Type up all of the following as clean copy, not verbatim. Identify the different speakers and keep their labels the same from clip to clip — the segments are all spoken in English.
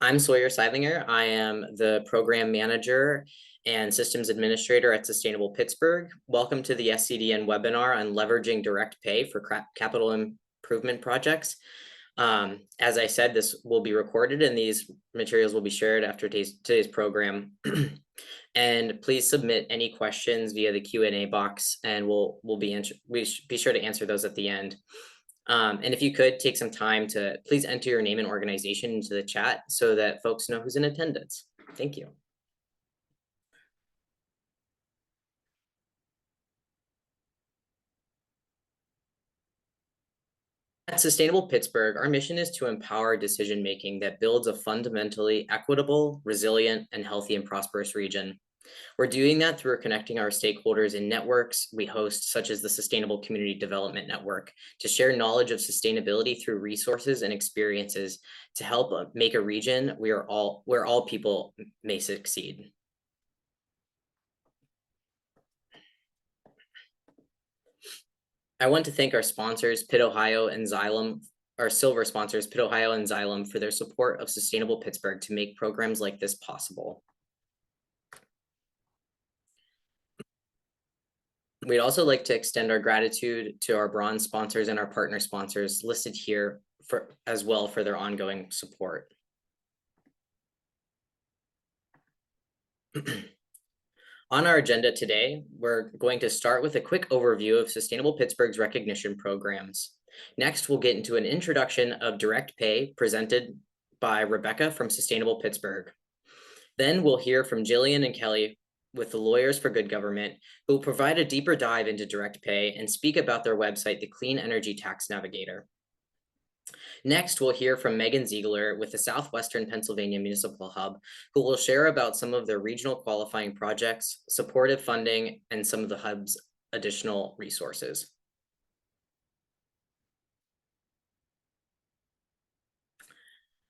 Speaker 1: I'm Sawyer Seilinger. I am the program manager and systems administrator at Sustainable Pittsburgh. Welcome to the SCDN webinar on leveraging direct pay for capital improvement projects. As I said, this will be recorded and these materials will be shared after today's program. And please submit any questions via the Q&A box, and we'll be sure to answer those at the end. And if you could take some time to please enter your name and organization into the chat so that folks know who's in attendance. Thank you. At Sustainable Pittsburgh, our mission is to empower decision-making that builds a fundamentally equitable, resilient, and healthy and prosperous region. We're doing that through connecting our stakeholders in networks we host, such as the Sustainable Community Development Network, to share knowledge of sustainability through resources and experiences to help make a region where all people may succeed. I want to thank our sponsors, Pitt, Ohio, and Xylem, our silver sponsors, Pitt, Ohio, and Xylem, for their support of Sustainable Pittsburgh to make programs like this possible. We'd also like to extend our gratitude to our bronze sponsors and our partner sponsors listed here as well for their ongoing support. On our agenda today, we're going to start with a quick overview of Sustainable Pittsburgh's recognition programs. Next, we'll get into an introduction of direct pay presented by Rebecca from Sustainable Pittsburgh. Then we'll hear from Jillian and Kelly with the Lawyers for Good Government, who will provide a deeper dive into direct pay and speak about their website, the Clean Energy Tax Navigator. Next, we'll hear from Megan Ziegler with the Southwestern Pennsylvania Municipal Hub, who will share about some of their regional qualifying projects, supportive funding, and some of the Hub's additional resources.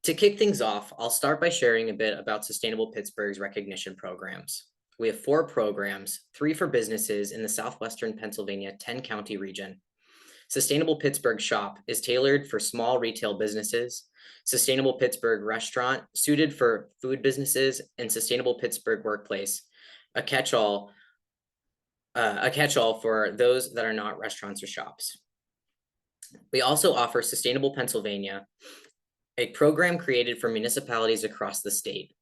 Speaker 1: To kick things off, I'll start by sharing a bit about Sustainable Pittsburgh's recognition programs. We have 4 programs, 3 for businesses in the Southwestern Pennsylvania 10-county region. Sustainable Pittsburgh Shop is tailored for small retail businesses, Sustainable Pittsburgh Restaurant suited for food businesses, and Sustainable Pittsburgh Workplace, a catch-all for those that are not restaurants or shops. We also offer Sustainable Pennsylvania, a program created for municipalities across the state.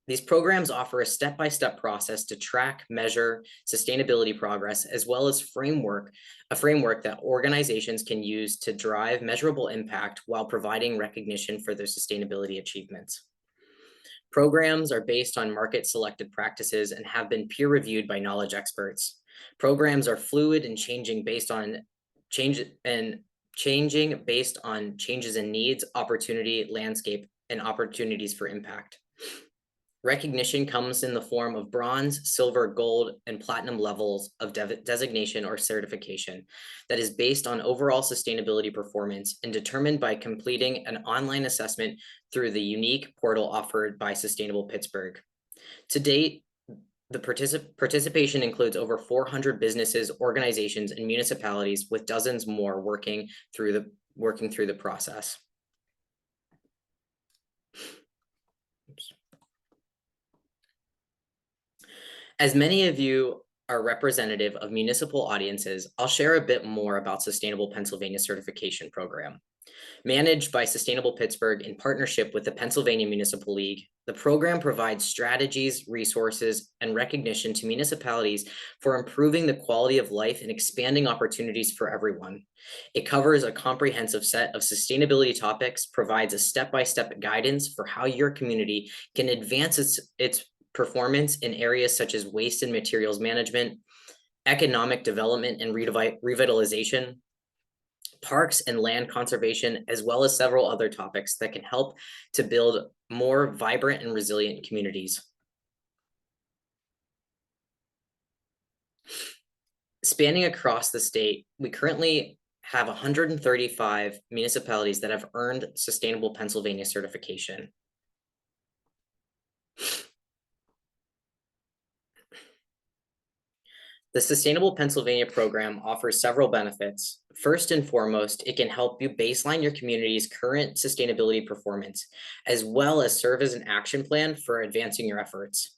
Speaker 1: These programs offer a step-by-step process to track, measure sustainability progress, as well as a framework that organizations can use to drive measurable impact while providing recognition for their sustainability achievements. Programs are based on market-selected practices and have been peer-reviewed by knowledge experts. Programs are fluid and changing based on changes in needs, opportunity, landscape, and opportunities for impact. Recognition comes in the form of bronze, silver, gold, and platinum levels of designation or certification that is based on overall sustainability performance and determined by completing an online assessment through the unique portal offered by Sustainable Pittsburgh. To date, the participation includes over 400 businesses, organizations, and municipalities, with dozens more working through the process. As many of you are representative of municipal audiences, I'll share a bit more about Sustainable Pennsylvania Certification Program. Managed by Sustainable Pittsburgh in partnership with the Pennsylvania Municipal League, the program provides strategies, resources, and recognition to municipalities for improving the quality of life and expanding opportunities for everyone. It covers a comprehensive set of sustainability topics, provides a step-by-step guidance for how your community can advance its performance in areas such as waste and materials management, economic development and revitalization, parks and land conservation, as well as several other topics that can help to build more vibrant and resilient communities. Spanning across the state, we currently have 135 municipalities that have earned Sustainable Pennsylvania certification. The Sustainable Pennsylvania program offers several benefits. First and foremost, it can help you baseline your community's current sustainability performance, as well as serve as an action plan for advancing your efforts.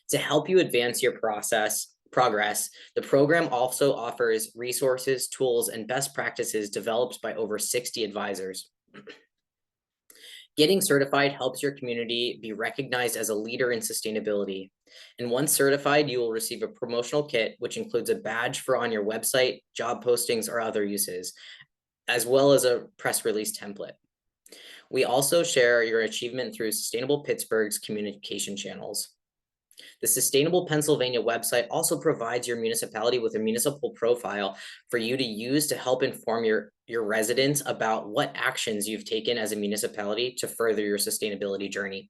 Speaker 1: To help you advance your progress, the program also offers resources, tools, and best practices developed by over 60 advisors. Getting certified helps your community be recognized as a leader in sustainability. And once certified, you will receive a promotional kit, which includes a badge for on your website, job postings, or other uses, as well as a press release template. We also share your achievement through Sustainable Pittsburgh's communication channels. The Sustainable Pennsylvania website also provides your municipality with a municipal profile for you to use to help inform your residents about what actions you've taken as a municipality to further your sustainability journey.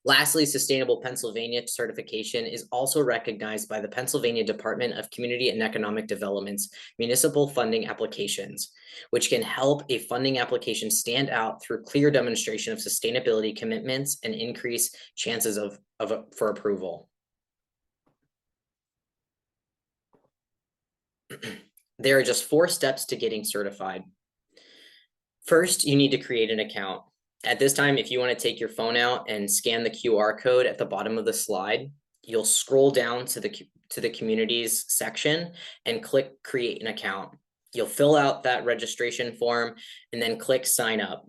Speaker 1: Lastly, Sustainable Pennsylvania certification is also recognized by the Pennsylvania Department of Community and Economic Development's municipal funding applications, which can help a funding application stand out through clear demonstration of sustainability commitments and increase chances for approval. There are just 4 steps to getting certified. First, you need to create an account. At this time, if you want to take your phone out and scan the QR code at the bottom of the slide, you'll scroll down to the communities section and click create an account. You'll fill out that registration form and then click sign up.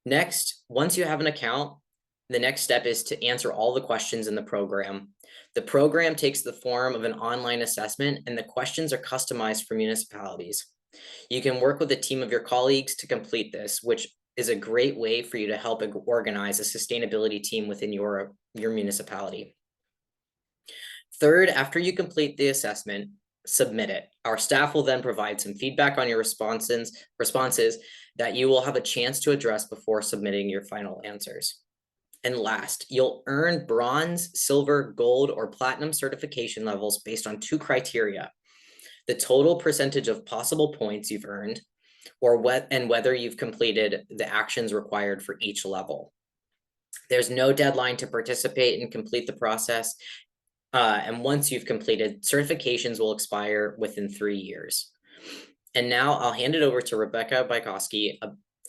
Speaker 1: Next, once you have an account, the next step is to answer all the questions in the program. The program takes the form of an online assessment, and the questions are customized for municipalities. You can work with a team of your colleagues to complete this, which is a great way for you to help organize a sustainability team within your municipality. Third, after you complete the assessment, submit it. Our staff will then provide some feedback on your responses that you will have a chance to address before submitting your final answers. And last, you'll earn bronze, silver, gold, or platinum certification levels based on 2 criteria: the total percentage of possible points you've earned, and whether you've completed the actions required for each level. There's no deadline to participate and complete the process. And once you've completed, certifications will expire within 3 years. And now I'll hand it over to Rebecca Bykowski,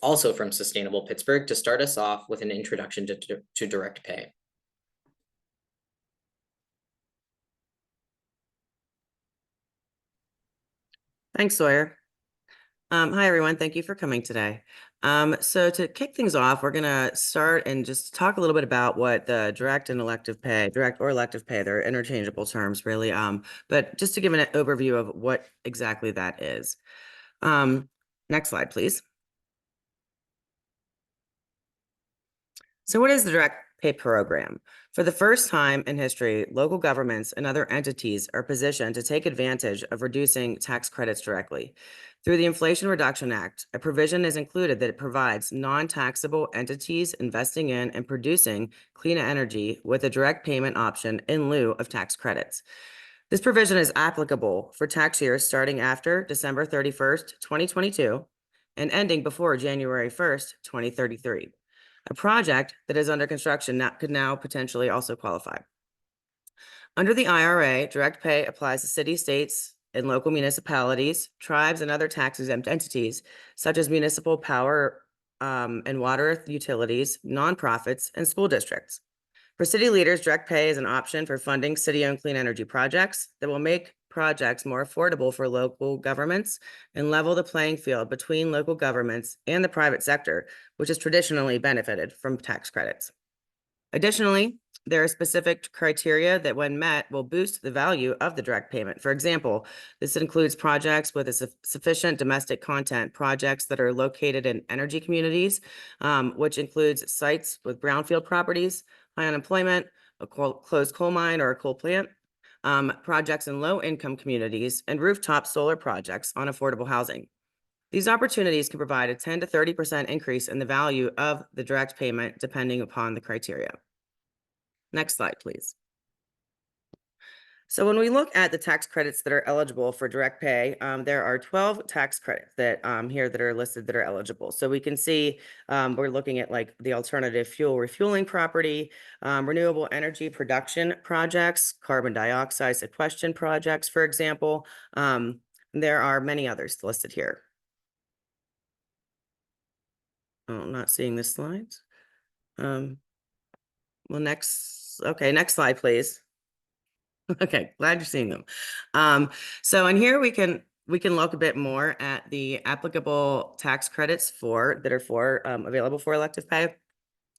Speaker 1: also from Sustainable Pittsburgh, to start us off with an introduction to direct pay.
Speaker 2: Thanks, Sawyer. Hi, everyone. Thank you for coming today. So to kick things off, we're going to start and just talk a little bit about what the direct or elective pay, they're interchangeable terms, really. But just to give an overview of what exactly that is. Next slide, please. So what is the direct pay program? For the first time in history, local governments and other entities are positioned to take advantage of reducing tax credits directly. Through the Inflation Reduction Act, a provision is included that it provides non-taxable entities investing in and producing clean energy with a direct payment option in lieu of tax credits. This provision is applicable for tax years starting after December 31st, 2022, and ending before January 1st, 2033. A project that is under construction could now potentially also qualify. Under the IRA, direct pay applies to cities, states, and local municipalities, tribes, and other tax-exempt entities, such as municipal power and water utilities, nonprofits, and school districts. For city leaders, direct pay is an option for funding city-owned clean energy projects that will make projects more affordable for local governments and level the playing field between local governments and the private sector, which has traditionally benefited from tax credits. Additionally, there are specific criteria that, when met, will boost the value of the direct payment. For example, this includes projects with a sufficient domestic content, projects that are located in energy communities, which includes sites with brownfield properties, high unemployment, a closed coal mine or a coal plant, projects in low-income communities, and rooftop solar projects on affordable housing. These opportunities can provide a 10 to 30% increase in the value of the direct payment depending upon the criteria. Next slide, please. So when we look at the tax credits that are eligible for direct pay, there are 12 tax credits that here that are listed that are eligible. So we can see we're looking at like the alternative fuel refueling property, renewable energy production projects, carbon dioxide sequestration projects, for example. There are many others listed here. Oh, I'm not seeing the slides. Well, next slide, please. Okay, glad you're seeing them. So in here we can look a bit more at the applicable tax credits that are available for elective pay.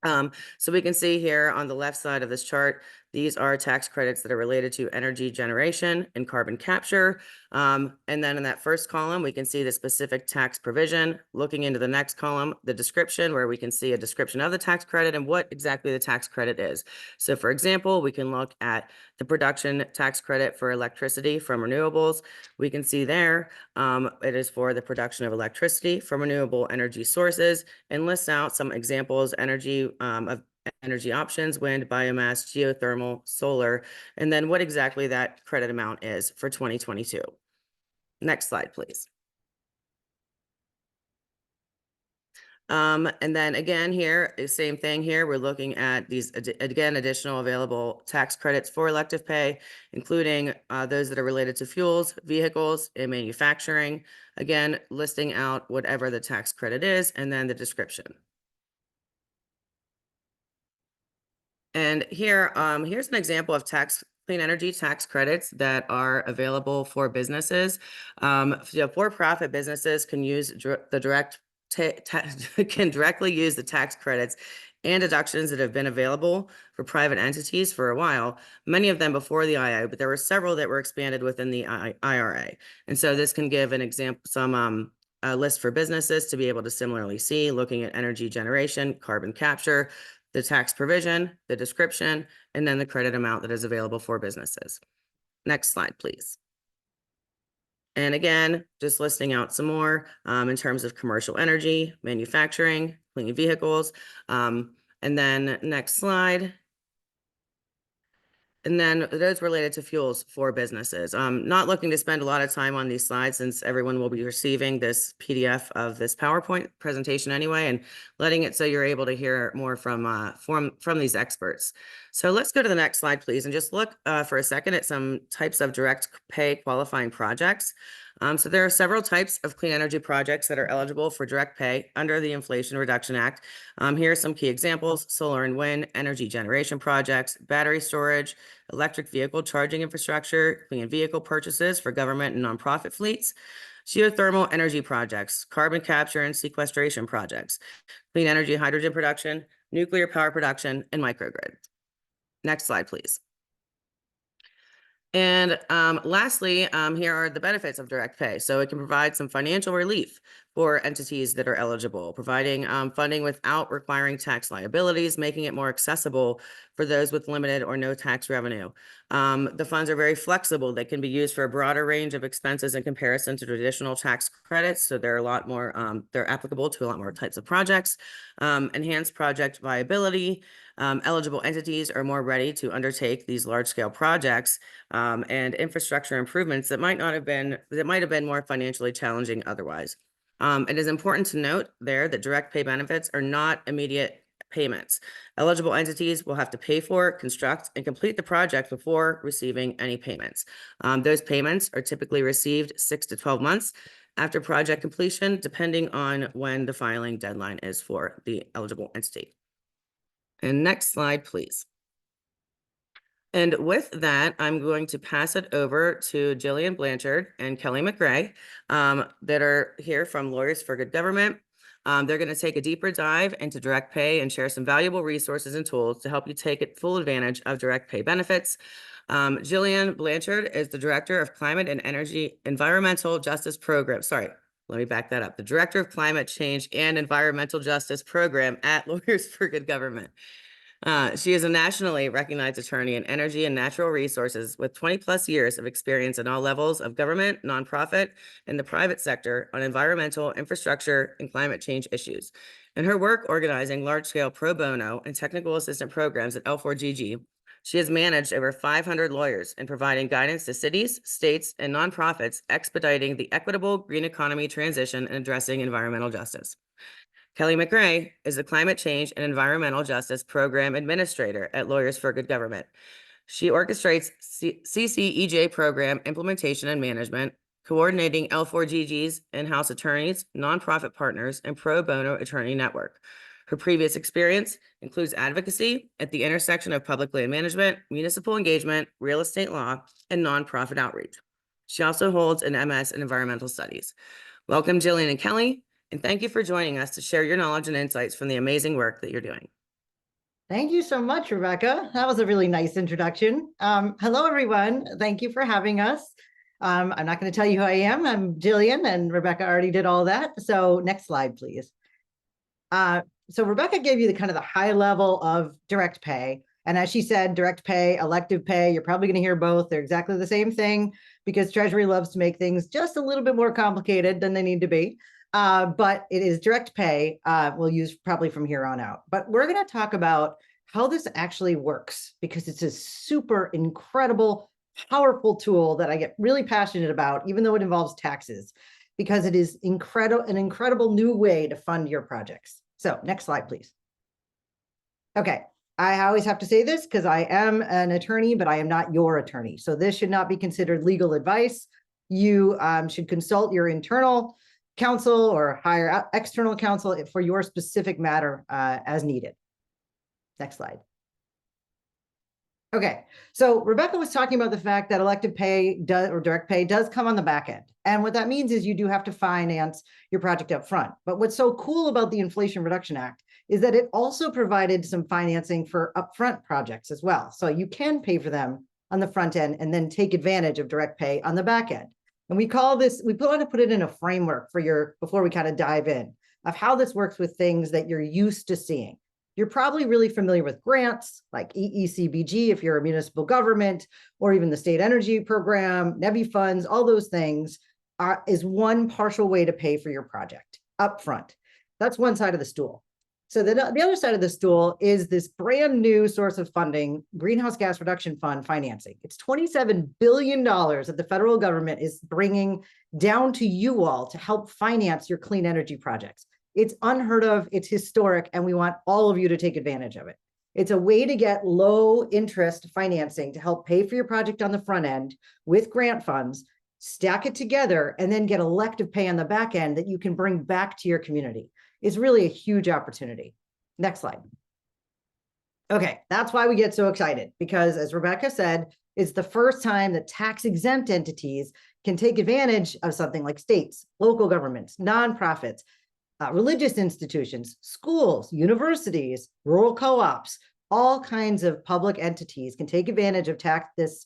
Speaker 2: So we can see here on the left side of this chart, these are tax credits that are related to energy generation and carbon capture. And then in that first column, we can see the specific tax provision. Looking into the next column, the description, where we can see a description of the tax credit and what exactly the tax credit is. So for example, we can look at the production tax credit for electricity from renewables. We can see there it is for the production of electricity from renewable energy sources, and lists out some examples of energy options: wind, biomass, geothermal, solar, and then what exactly that credit amount is for 2022. Next slide, please. And then again here, same thing here. We're looking at these again additional available tax credits for elective pay, including those that are related to fuels, vehicles, and manufacturing. Again, listing out whatever the tax credit is, and then the description. And here's an example of clean energy tax credits that are available for businesses. For-profit businesses can use can directly use the tax credits and deductions that have been available for private entities for a while, many of them before the IRA, but there were several that were expanded within the IRA. And so this can give an example, a list for businesses to be able to similarly see, looking at energy generation, carbon capture, the tax provision, the description, and then the credit amount that is available for businesses. Next slide, please. And again, just listing out some more in terms of commercial energy, manufacturing, clean vehicles. And then next slide. And then those related to fuels for businesses. Not looking to spend a lot of time on these slides, since everyone will be receiving this PDF of this PowerPoint presentation anyway, and letting it so you're able to hear more from these experts. So let's go to the next slide, please, and just look for a second at some types of direct pay qualifying projects. So there are several types of clean energy projects that are eligible for direct pay under the Inflation Reduction Act. Here are some key examples: solar and wind, energy generation projects, battery storage, electric vehicle charging infrastructure, clean vehicle purchases for government and nonprofit fleets, geothermal energy projects, carbon capture and sequestration projects, clean energy hydrogen production, nuclear power production, and microgrid. Next slide, please. And lastly, here are the benefits of direct pay. So it can provide some financial relief for entities that are eligible, providing funding without requiring tax liabilities, making it more accessible for those with limited or no tax revenue. The funds are very flexible. They can be used for a broader range of expenses in comparison to traditional tax credits. So they're a lot more, they're applicable to a lot more types of projects. Enhanced project viability. Eligible entities are more ready to undertake these large-scale projects and infrastructure improvements that might have been more financially challenging otherwise. It is important to note there that direct pay benefits are not immediate payments. Eligible entities will have to pay for, construct, and complete the project before receiving any payments. Those payments are typically received 6 to 12 months after project completion, depending on when the filing deadline is for the eligible entity. And next slide, please. And with that, I'm going to pass it over to Jillian Blanchard and Kelly McRae that are here from Lawyers for Good Government. They're going to take a deeper dive into direct pay and share some valuable resources and tools to help you take full advantage of direct pay benefits. Jillian Blanchard is the Director of Climate and Energy Environmental Justice Program. Sorry, let me back that up. The Director of Climate Change and Environmental Justice Program at Lawyers for Good Government. She is a nationally recognized attorney in energy and natural resources with 20+ years of experience in all levels of government, nonprofit, and the private sector on environmental, infrastructure, and climate change issues. In her work organizing large-scale pro bono and technical assistant programs at L4GG, She has managed over 500 lawyers in providing guidance to cities, states, and nonprofits expediting the equitable green economy transition and addressing environmental justice. Kelly McRae is the Climate Change and Environmental Justice Program Administrator at Lawyers for Good Government. She orchestrates CCEJ program implementation and management, coordinating L4GG's in-house attorneys, nonprofit partners, and pro bono attorney network. Her previous experience includes advocacy at the intersection of public land management, municipal engagement, real estate law, and nonprofit outreach. She also holds an MS in environmental studies. Welcome, Jillian and Kelly, and thank you for joining us to share your knowledge and insights from the amazing work that you're doing.
Speaker 3: Thank you so much, Rebecca. That was a really nice introduction. Hello, everyone. Thank you for having us. I'm not going to tell you who I am. I'm Jillian, and Rebecca already did all that. So next slide, please. So Rebecca gave you the kind of the high level of direct pay. And as she said, direct pay, elective pay, you're probably going to hear both. They're exactly the same thing because Treasury loves to make things just a little bit more complicated than they need to be. But it is direct pay we'll use probably from here on out. But we're going to talk about how this actually works because it's a super incredible, powerful tool that I get really passionate about, even though it involves taxes, because it is an incredible new way to fund your projects. So next slide, please. Okay. I always have to say this because I am an attorney, but I am not your attorney. So this should not be considered legal advice. You should consult your internal counsel or hire external counsel for your specific matter as needed. Next slide. Okay, so Rebecca was talking about the fact that elective pay or direct pay does come on the back end. And what that means is you do have to finance your project up front. But what's so cool about the Inflation Reduction Act is that it also provided some financing for upfront projects as well. So you can pay for them on the front end and then take advantage of direct pay on the back end. And we call this, we want to put it in a framework for before we kind of dive in, of how this works with things that you're used to seeing. You're probably really familiar with grants like EECBG if you're a municipal government, or even the state energy program, NEVI funds, all those things is one partial way to pay for your project upfront. That's one side of the stool. So the other side of the stool is this brand new source of funding, Greenhouse Gas Reduction Fund financing. It's $27 billion that the federal government is bringing down to you all to help finance your clean energy projects. It's unheard of, it's historic, and we want all of you to take advantage of it. It's a way to get low interest financing to help pay for your project on the front end with grant funds, stack it together, and then get elective pay on the back end that you can bring back to your community. It's really a huge opportunity. Next slide. Okay, that's why we get so excited, because as Rebecca said, it's the first time that tax-exempt entities can take advantage of something like states, local governments, nonprofits, religious institutions, schools, universities, rural co-ops, all kinds of public entities can take advantage of this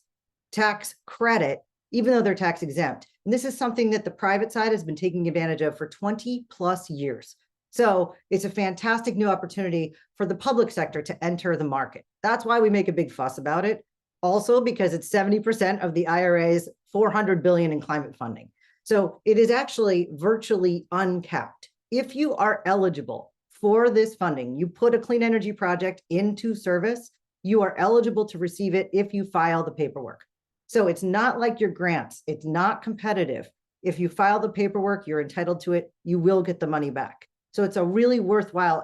Speaker 3: tax credit, even though they're tax exempt. And this is something that the private side has been taking advantage of for 20 plus years. So it's a fantastic new opportunity for the public sector to enter the market. That's why we make a big fuss about it. Also, because it's 70% of the IRA's $400 billion in climate funding. So it is actually virtually uncapped. If you are eligible for this funding, you put a clean energy project into service, you are eligible to receive it if you file the paperwork. So it's not like your grants. It's not competitive. If you file the paperwork, you're entitled to it. You will get the money back. So it's a really worthwhile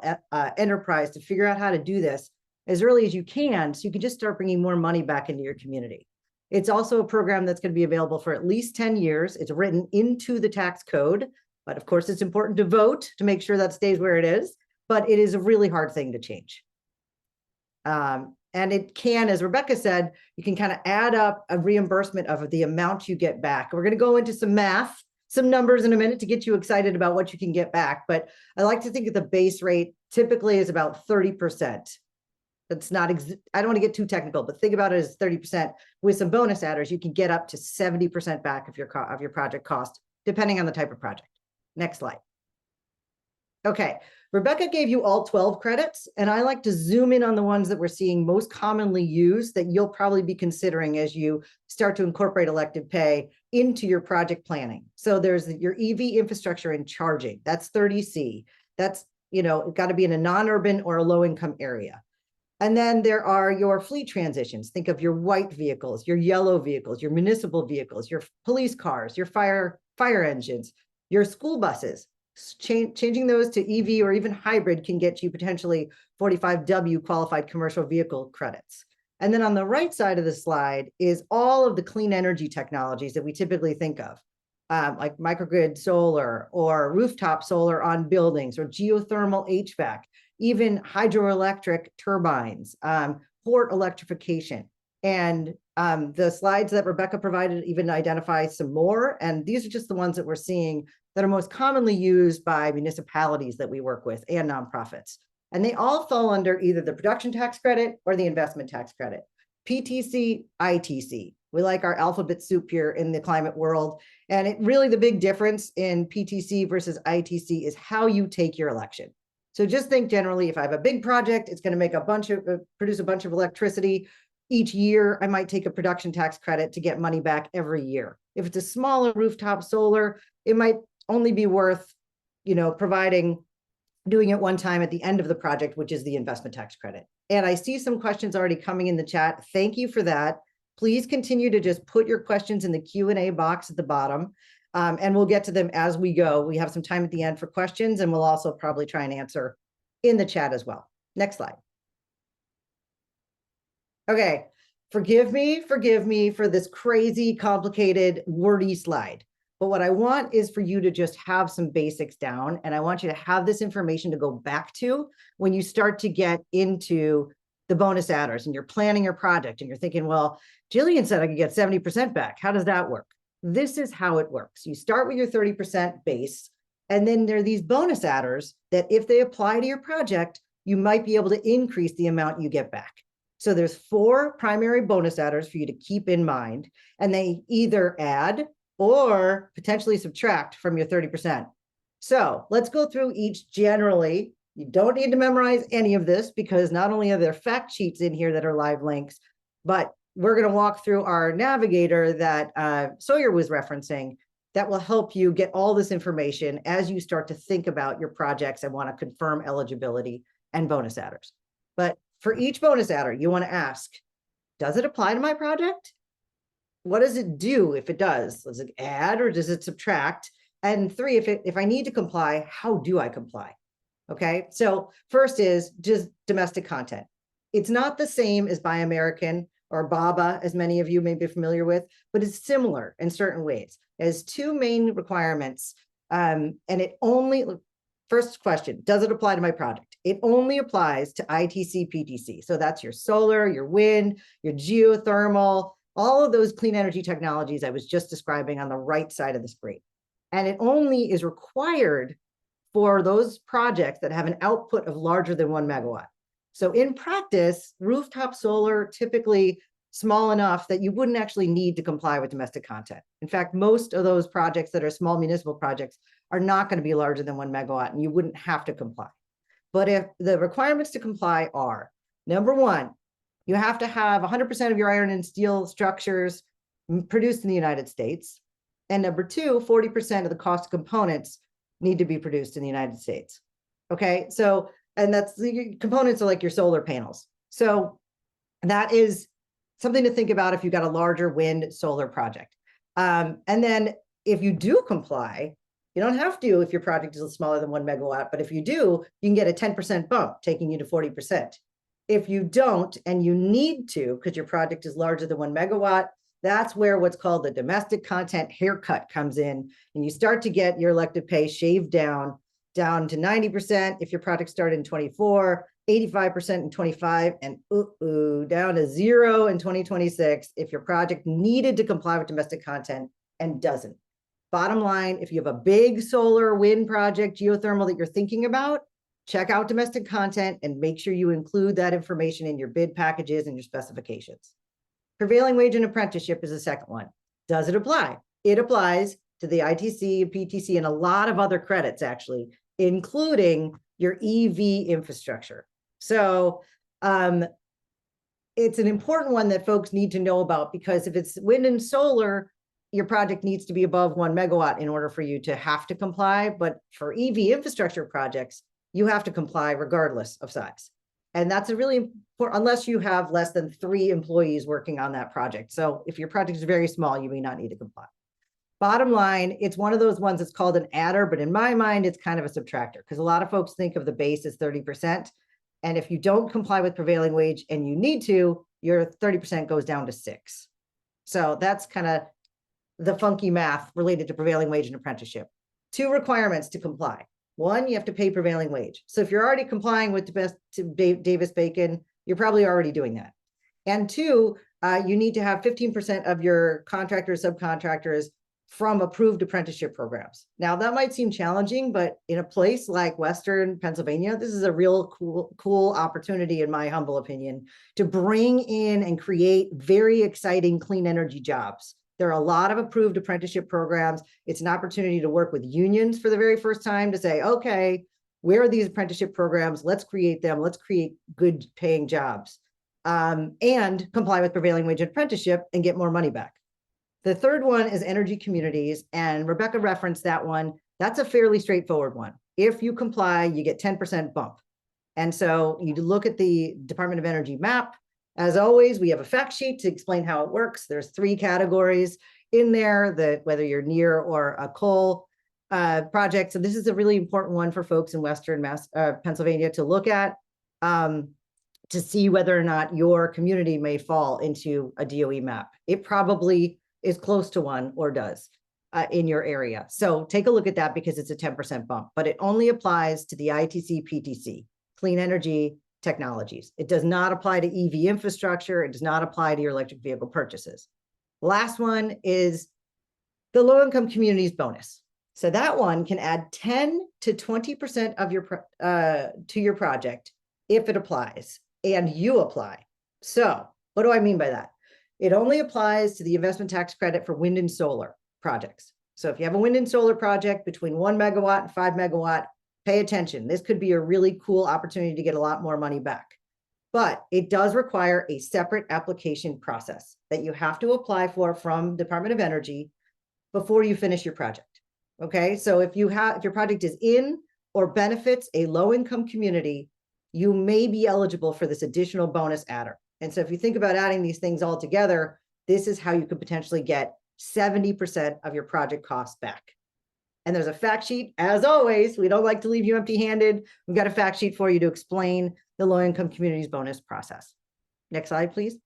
Speaker 3: enterprise to figure out how to do this as early as you can, so you can just start bringing more money back into your community. It's also a program that's going to be available for at least 10 years. It's written into the tax code, but of course it's important to vote to make sure that stays where it is, but it is a really hard thing to change. And it can, as Rebecca said, you can kind of add up a reimbursement of the amount you get back. We're going to go into some math, some numbers in a minute to get you excited about what you can get back. But I like to think that the base rate typically is about 30%. That's not, I don't want to get too technical, but think about it as 30%. With some bonus adders, you can get up to 70% back of your project cost, depending on the type of project. Next slide. Okay, Rebecca gave you all 12 credits, and I like to zoom in on the ones that we're seeing most commonly used that you'll probably be considering as you start to incorporate elective pay into your project planning. So there's your EV infrastructure and charging. That's 30C. That's, got to be in a non-urban or a low-income area. And then there are your fleet transitions. Think of your white vehicles, your yellow vehicles, your municipal vehicles, your police cars, your fire engines, your school buses. Changing those to EV or even hybrid can get you potentially 45W qualified commercial vehicle credits. And then on the right side of the slide is all of the clean energy technologies that we typically think of, like microgrid solar or rooftop solar on buildings or geothermal HVAC, even hydroelectric turbines, port electrification. And the slides that Rebecca provided even identify some more. And these are just the ones that we're seeing that are most commonly used by municipalities that we work with and nonprofits. And they all fall under either the production tax credit or the investment tax credit. PTC, ITC. We like our alphabet soup here in the climate world. And it really, the big difference in PTC versus ITC is how you take your election. So just think generally, if I have a big project, it's going to make produce a bunch of electricity each year. I might take a production tax credit to get money back every year. If it's a smaller rooftop solar, it might only be worth, doing it one time at the end of the project, which is the investment tax credit. And I see some questions already coming in the chat. Thank you for that. Please continue to just put your questions in the Q&A box at the bottom. And we'll get to them as we go. We have some time at the end for questions, and we'll also probably try and answer in the chat as well. Next slide. Okay, forgive me for this crazy, complicated, wordy slide. But what I want is for you to just have some basics down, and I want you to have this information to go back to when you start to get into the bonus adders and you're planning your project and you're thinking, well, Jillian said I could get 70% back. How does that work? This is how it works. You start with your 30% base, and then there are these bonus adders that if they apply to your project, you might be able to increase the amount you get back. So there's 4 primary bonus adders for you to keep in mind, and they either add or potentially subtract from your 30%. So let's go through each generally. You don't need to memorize any of this because not only are there fact sheets in here that are live links, but we're going to walk through our navigator that Sawyer was referencing that will help you get all this information as you start to think about your projects and want to confirm eligibility and bonus adders. But for each bonus adder, you want to ask, does it apply to my project? What does it do if it does? Does it add or does it subtract? And 3, if I need to comply, how do I comply? Okay, so first is just domestic content. It's not the same as Buy American or BABA, as many of you may be familiar with, but it's similar in certain ways. It has 2 main requirements, and it only, first question, does it apply to my project? It only applies to ITC, PTC. So that's your solar, your wind, your geothermal, all of those clean energy technologies I was just describing on the right side of the screen. And it only is required for those projects that have an output of larger than 1 megawatt. So in practice, rooftop solar typically small enough that you wouldn't actually need to comply with domestic content. In fact, most of those projects that are small municipal projects are not going to be larger than 1 megawatt, and you wouldn't have to comply. But if the requirements to comply are, number 1, you have to have 100% of your iron and steel structures produced in the United States. And number 2, 40% of the cost components need to be produced in the United States. Okay, so, and that's the components are like your solar panels. So that is something to think about if you've got a larger wind solar project. And then if you do comply, you don't have to if your project is smaller than 1 megawatt, but if you do, you can get a 10% bump, taking you to 40%. If you don't, and you need to, because your project is larger than 1 megawatt, that's where what's called the domestic content haircut comes in, and you start to get your elective pay shaved down to 90% if your project started in 24, 85% in 25, and down to 0 in 2026 if your project needed to comply with domestic content and doesn't. Bottom line, if you have a big solar wind project, geothermal that you're thinking about, check out domestic content and make sure you include that information in your bid packages and your specifications. Prevailing wage and apprenticeship is the second one. Does it apply? It applies to the ITC, PTC, and a lot of other credits, actually, including your EV infrastructure. So it's an important one that folks need to know about, because if it's wind and solar, your project needs to be above 1 megawatt in order for you to have to comply. But for EV infrastructure projects, you have to comply regardless of size. And that's a really important, unless you have less than 3 employees working on that project. So if your project is very small, you may not need to comply. Bottom line, it's one of those ones that's called an adder, but in my mind, it's kind of a subtractor because a lot of folks think of the base as 30%. And if you don't comply with prevailing wage and you need to, your 30% goes down to 6. So that's kind of the funky math related to prevailing wage and apprenticeship. 2 requirements to comply. 1, you have to pay prevailing wage. So if you're already complying with the best to Davis-Bacon, you're probably already doing that. And 2, you need to have 15% of your contractors, subcontractors from approved apprenticeship programs. Now that might seem challenging, but in a place like Western Pennsylvania, this is a real cool opportunity, in my humble opinion, to bring in and create very exciting clean energy jobs. There are a lot of approved apprenticeship programs. It's an opportunity to work with unions for the very first time to say, okay, where are these apprenticeship programs? Let's create them. Let's create good paying jobs and comply with prevailing wage apprenticeship and get more money back. The third one is energy communities, and Rebecca referenced that one. That's a fairly straightforward one. If you comply, you get 10% bump. And so you look at the Department of Energy map. As always, we have a fact sheet to explain how it works. There's 3 categories in there, that whether you're near or a coal project. So this is a really important one for folks in Western Pennsylvania to look at to see whether or not your community may fall into a DOE map. It probably is close to one or does in your area. So take a look at that because it's a 10% bump, but it only applies to the ITC PTC, clean energy technologies. It does not apply to EV infrastructure. It does not apply to your electric vehicle purchases. Last one is the low-income communities bonus. So that one can add 10 to 20% of your to your project if it applies and you apply. So what do I mean by that? It only applies to the investment tax credit for wind and solar projects. So if you have a wind and solar project between 1 megawatt and 5 megawatt, pay attention. This could be a really cool opportunity to get a lot more money back. But it does require a separate application process that you have to apply for from Department of Energy before you finish your project. Okay, so if your project is in or benefits a low-income community, you may be eligible for this additional bonus adder. And so if you think about adding these things all together, this is how you could potentially get 70% of your project costs back. And there's a fact sheet. As always, we don't like to leave you empty-handed. We've got a fact sheet for you to explain the low-income communities bonus process. Next slide, please.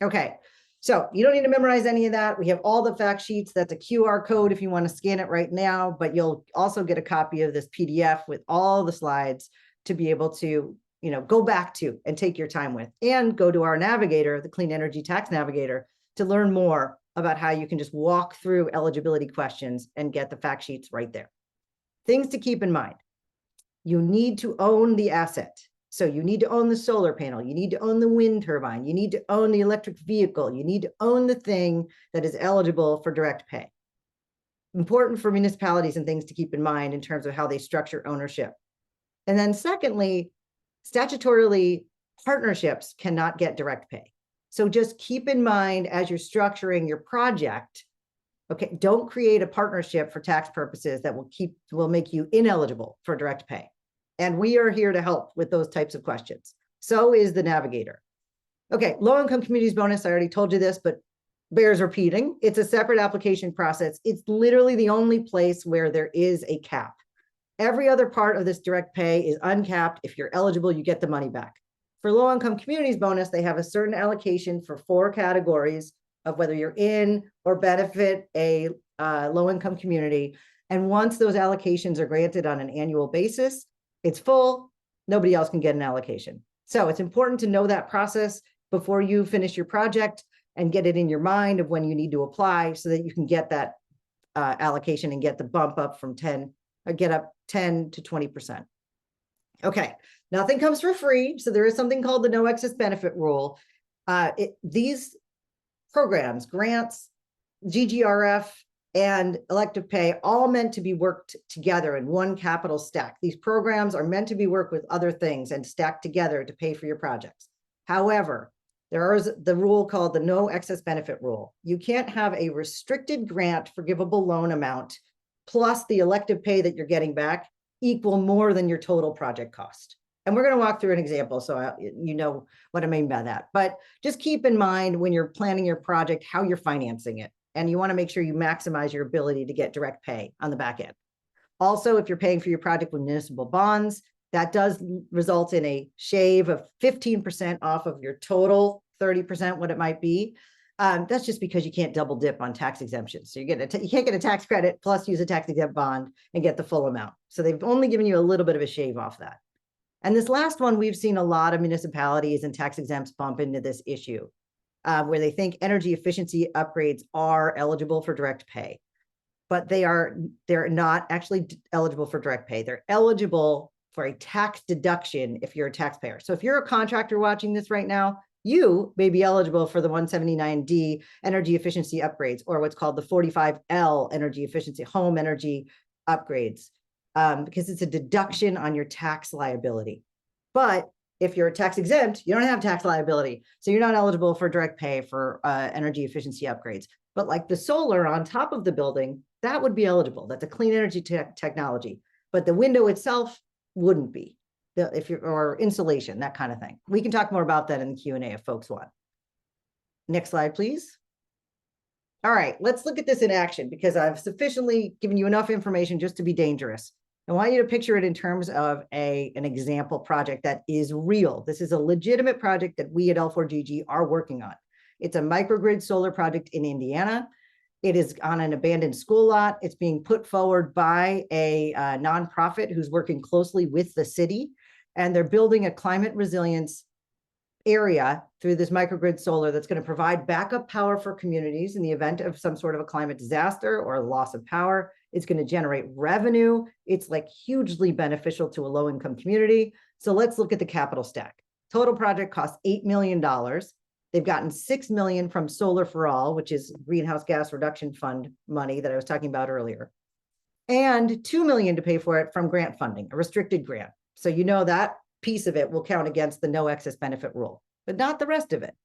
Speaker 3: Okay, so you don't need to memorize any of that. We have all the fact sheets. That's a QR code if you want to scan it right now, but you'll also get a copy of this PDF with all the slides to be able to go back to and take your time with, and go to our navigator, the Clean Energy Tax Navigator, to learn more about how you can just walk through eligibility questions and get the fact sheets right there. Things to keep in mind. You need to own the asset. So you need to own the solar panel. You need to own the wind turbine. You need to own the electric vehicle. You need to own the thing that is eligible for direct pay. Important for municipalities and things to keep in mind in terms of how they structure ownership. And then secondly, statutorily, partnerships cannot get direct pay. So just keep in mind as you're structuring your project, okay, don't create a partnership for tax purposes that will make you ineligible for direct pay. And we are here to help with those types of questions. So is the navigator. Okay, low-income communities bonus, I already told you this, but bears repeating. It's a separate application process. It's literally the only place where there is a cap. Every other part of this direct pay is uncapped. If you're eligible, you get the money back. For low-income communities bonus, they have a certain allocation for 4 categories of whether you're in or benefit a low-income community. And once those allocations are granted on an annual basis, it's full. Nobody else can get an allocation. So it's important to know that process before you finish your project and get it in your mind of when you need to apply so that you can get that allocation and get the bump up from 10 or get up 10 to 20%. Okay, nothing comes for free. So there is something called the no excess benefit rule. These programs, grants, GGRF, and elective pay, all meant to be worked together in one capital stack. These programs are meant to be worked with other things and stacked together to pay for your projects. However, there is the rule called the no excess benefit rule. You can't have a restricted grant forgivable loan amount plus the elective pay that you're getting back equal more than your total project cost. And we're going to walk through an example, so you know what I mean by that. But just keep in mind when you're planning your project, how you're financing it. And you want to make sure you maximize your ability to get direct pay on the back end. Also, if you're paying for your project with municipal bonds, that does result in a shave of 15% off of your total 30%, what it might be. That's just because you can't double dip on tax exemptions. So you can't get a tax credit plus use a tax exempt bond and get the full amount. So they've only given you a little bit of a shave off that. And this last one, we've seen a lot of municipalities and tax exempts bump into this issue, where they think energy efficiency upgrades are eligible for direct pay, but they're not actually eligible for direct pay. They're eligible for a tax deduction if you're a taxpayer. So if you're a contractor watching this right now, you may be eligible for the 179D energy efficiency upgrades, or what's called the 45L energy efficiency home energy upgrades, because it's a deduction on your tax liability. But if you're tax exempt, you don't have tax liability. So you're not eligible for direct pay for energy efficiency upgrades. But like the solar on top of the building, that would be eligible. That's a clean energy technology. But the window itself wouldn't be, or insulation, that kind of thing. We can talk more about that in the Q&A if folks want. Next slide, please. All right, let's look at this in action because I've sufficiently given you enough information just to be dangerous. I want you to picture it in terms of an example project that is real. This is a legitimate project that we at L4GG are working on. It's a microgrid solar project in Indiana. It is on an abandoned school lot. It's being put forward by a nonprofit who's working closely with the city, and they're building a climate resilience area through this microgrid solar that's going to provide backup power for communities in the event of some sort of a climate disaster or loss of power. It's going to generate revenue. It's like hugely beneficial to a low-income community. So let's look at the capital stack. Total project costs $8 million. They've gotten $6 million from Solar for All, which is greenhouse gas reduction fund money that I was talking about earlier, and $2 million to pay for it from grant funding, a restricted grant. So you know that piece of it will count against the no excess benefit rule, but not the rest of it.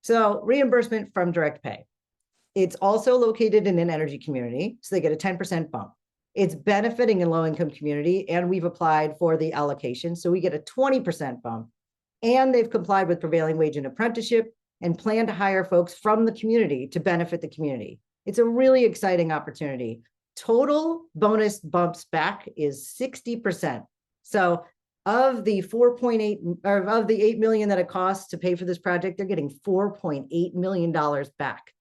Speaker 3: So reimbursement from direct pay. It's also located in an energy community, so they get a 10% bump. It's benefiting a low-income community, and we've applied for the allocation, so we get a 20% bump. And they've complied with prevailing wage and apprenticeship and plan to hire folks from the community to benefit the community. It's a really exciting opportunity. Total bonus bumps back is 60%. So of the 4.8 or of the 8 million that it costs to pay for this project, they're getting $4.8 million back.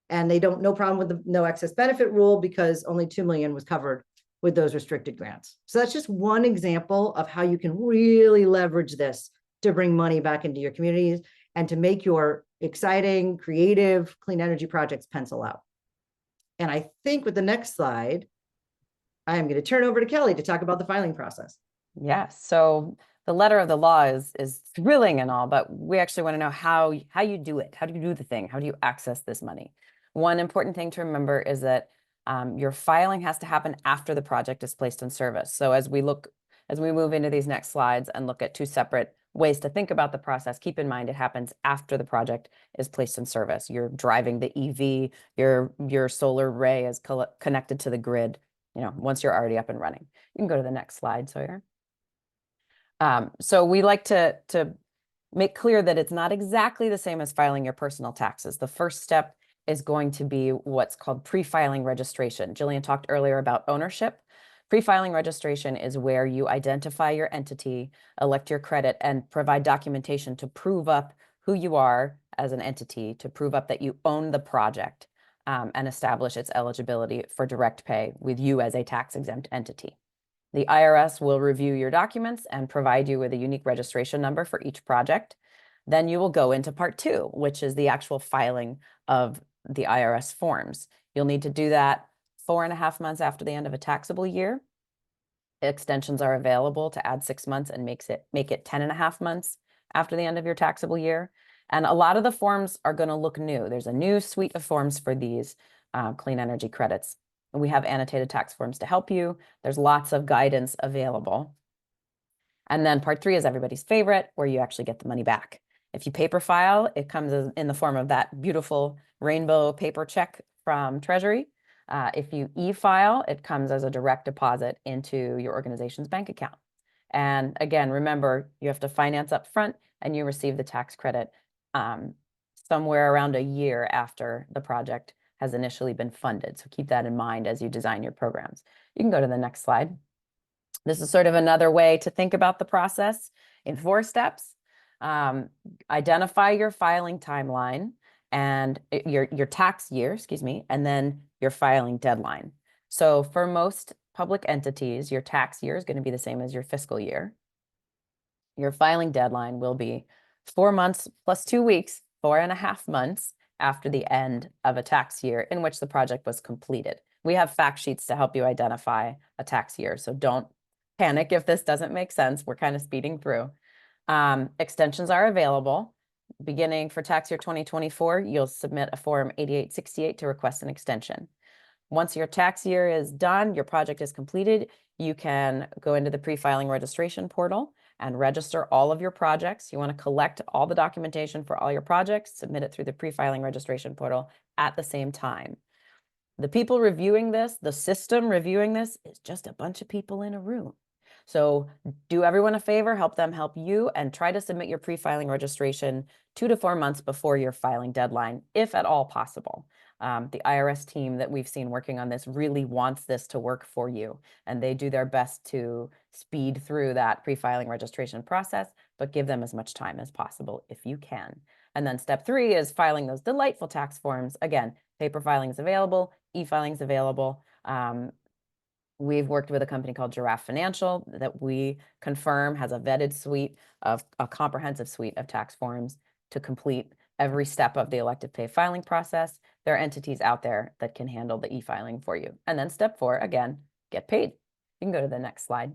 Speaker 3: And they don't, no problem with the no excess benefit rule because only 2 million was covered with those restricted grants. So that's just one example of how you can really leverage this to bring money back into your communities and to make your exciting, creative, clean energy projects pencil out. And I think with the next slide, I am going to turn over to Kelly to talk about the filing process.
Speaker 4: Yes. So the letter of the law is thrilling and all, but we actually want to know how you do it. How do you do the thing? How do you access this money? One important thing to remember is that your filing has to happen after the project is placed in service. So as we move into these next slides and look at two separate ways to think about the process, keep in mind it happens after the project is placed in service. You're driving the EV, your solar array is connected to the grid, once you're already up and running. You can go to the next slide, Sawyer. So we like to make clear that it's not exactly the same as filing your personal taxes. The first step is going to be what's called pre-filing registration. Jillian talked earlier about ownership. Pre-filing registration is where you identify your entity, elect your credit, and provide documentation to prove up who you are as an entity, to prove up that you own the project, and establish its eligibility for direct pay with you as a tax-exempt entity. The IRS will review your documents and provide you with a unique registration number for each project. Then you will go into part 2, which is the actual filing of the IRS forms. You'll need to do that 4.5 months after the end of a taxable year. Extensions are available to add 6 months and make it 10.5 months after the end of your taxable year. And a lot of the forms are going to look new. There's a new suite of forms for these clean energy credits. And we have annotated tax forms to help you. There's lots of guidance available. And then part 3 is everybody's favorite, where you actually get the money back. If you paper file, it comes in the form of that beautiful rainbow paper check from Treasury. If you e-file, it comes as a direct deposit into your organization's bank account. And again, remember, you have to finance up front and you receive the tax credit somewhere around a year after the project has initially been funded. So keep that in mind as you design your programs. You can go to the next slide. This is sort of another way to think about the process in 4 steps. Identify your filing timeline and your tax year, excuse me, and then your filing deadline. So for most public entities, your tax year is going to be the same as your fiscal year. Your filing deadline will be 4 months plus 2 weeks, 4.5 months after the end of a tax year in which the project was completed. We have fact sheets to help you identify a tax year, so don't panic if this doesn't make sense. We're kind of speeding through. Extensions are available. Beginning for tax year 2024, you'll submit a Form 8868 to request an extension. Once your tax year is done, your project is completed, you can go into the pre-filing registration portal and register all of your projects. You want to collect all the documentation for all your projects, submit it through the pre-filing registration portal at the same time. The people reviewing this, the system reviewing this, is just a bunch of people in a room. So do everyone a favor, help them help you, and try to submit your pre-filing registration 2 to 4 months before your filing deadline, if at all possible. The IRS team that we've seen working on this really wants this to work for you, and they do their best to speed through that pre-filing registration process, but give them as much time as possible if you can. And then step 3 is filing those delightful tax forms. Again, paper filing is available, e-filing is available. We've worked with a company called Giraffe Financial that we confirm has a vetted suite of a comprehensive suite of tax forms to complete every step of the elective pay filing process. There are entities out there that can handle the e-filing for you. And then step 4, again, get paid. You can go to the next slide.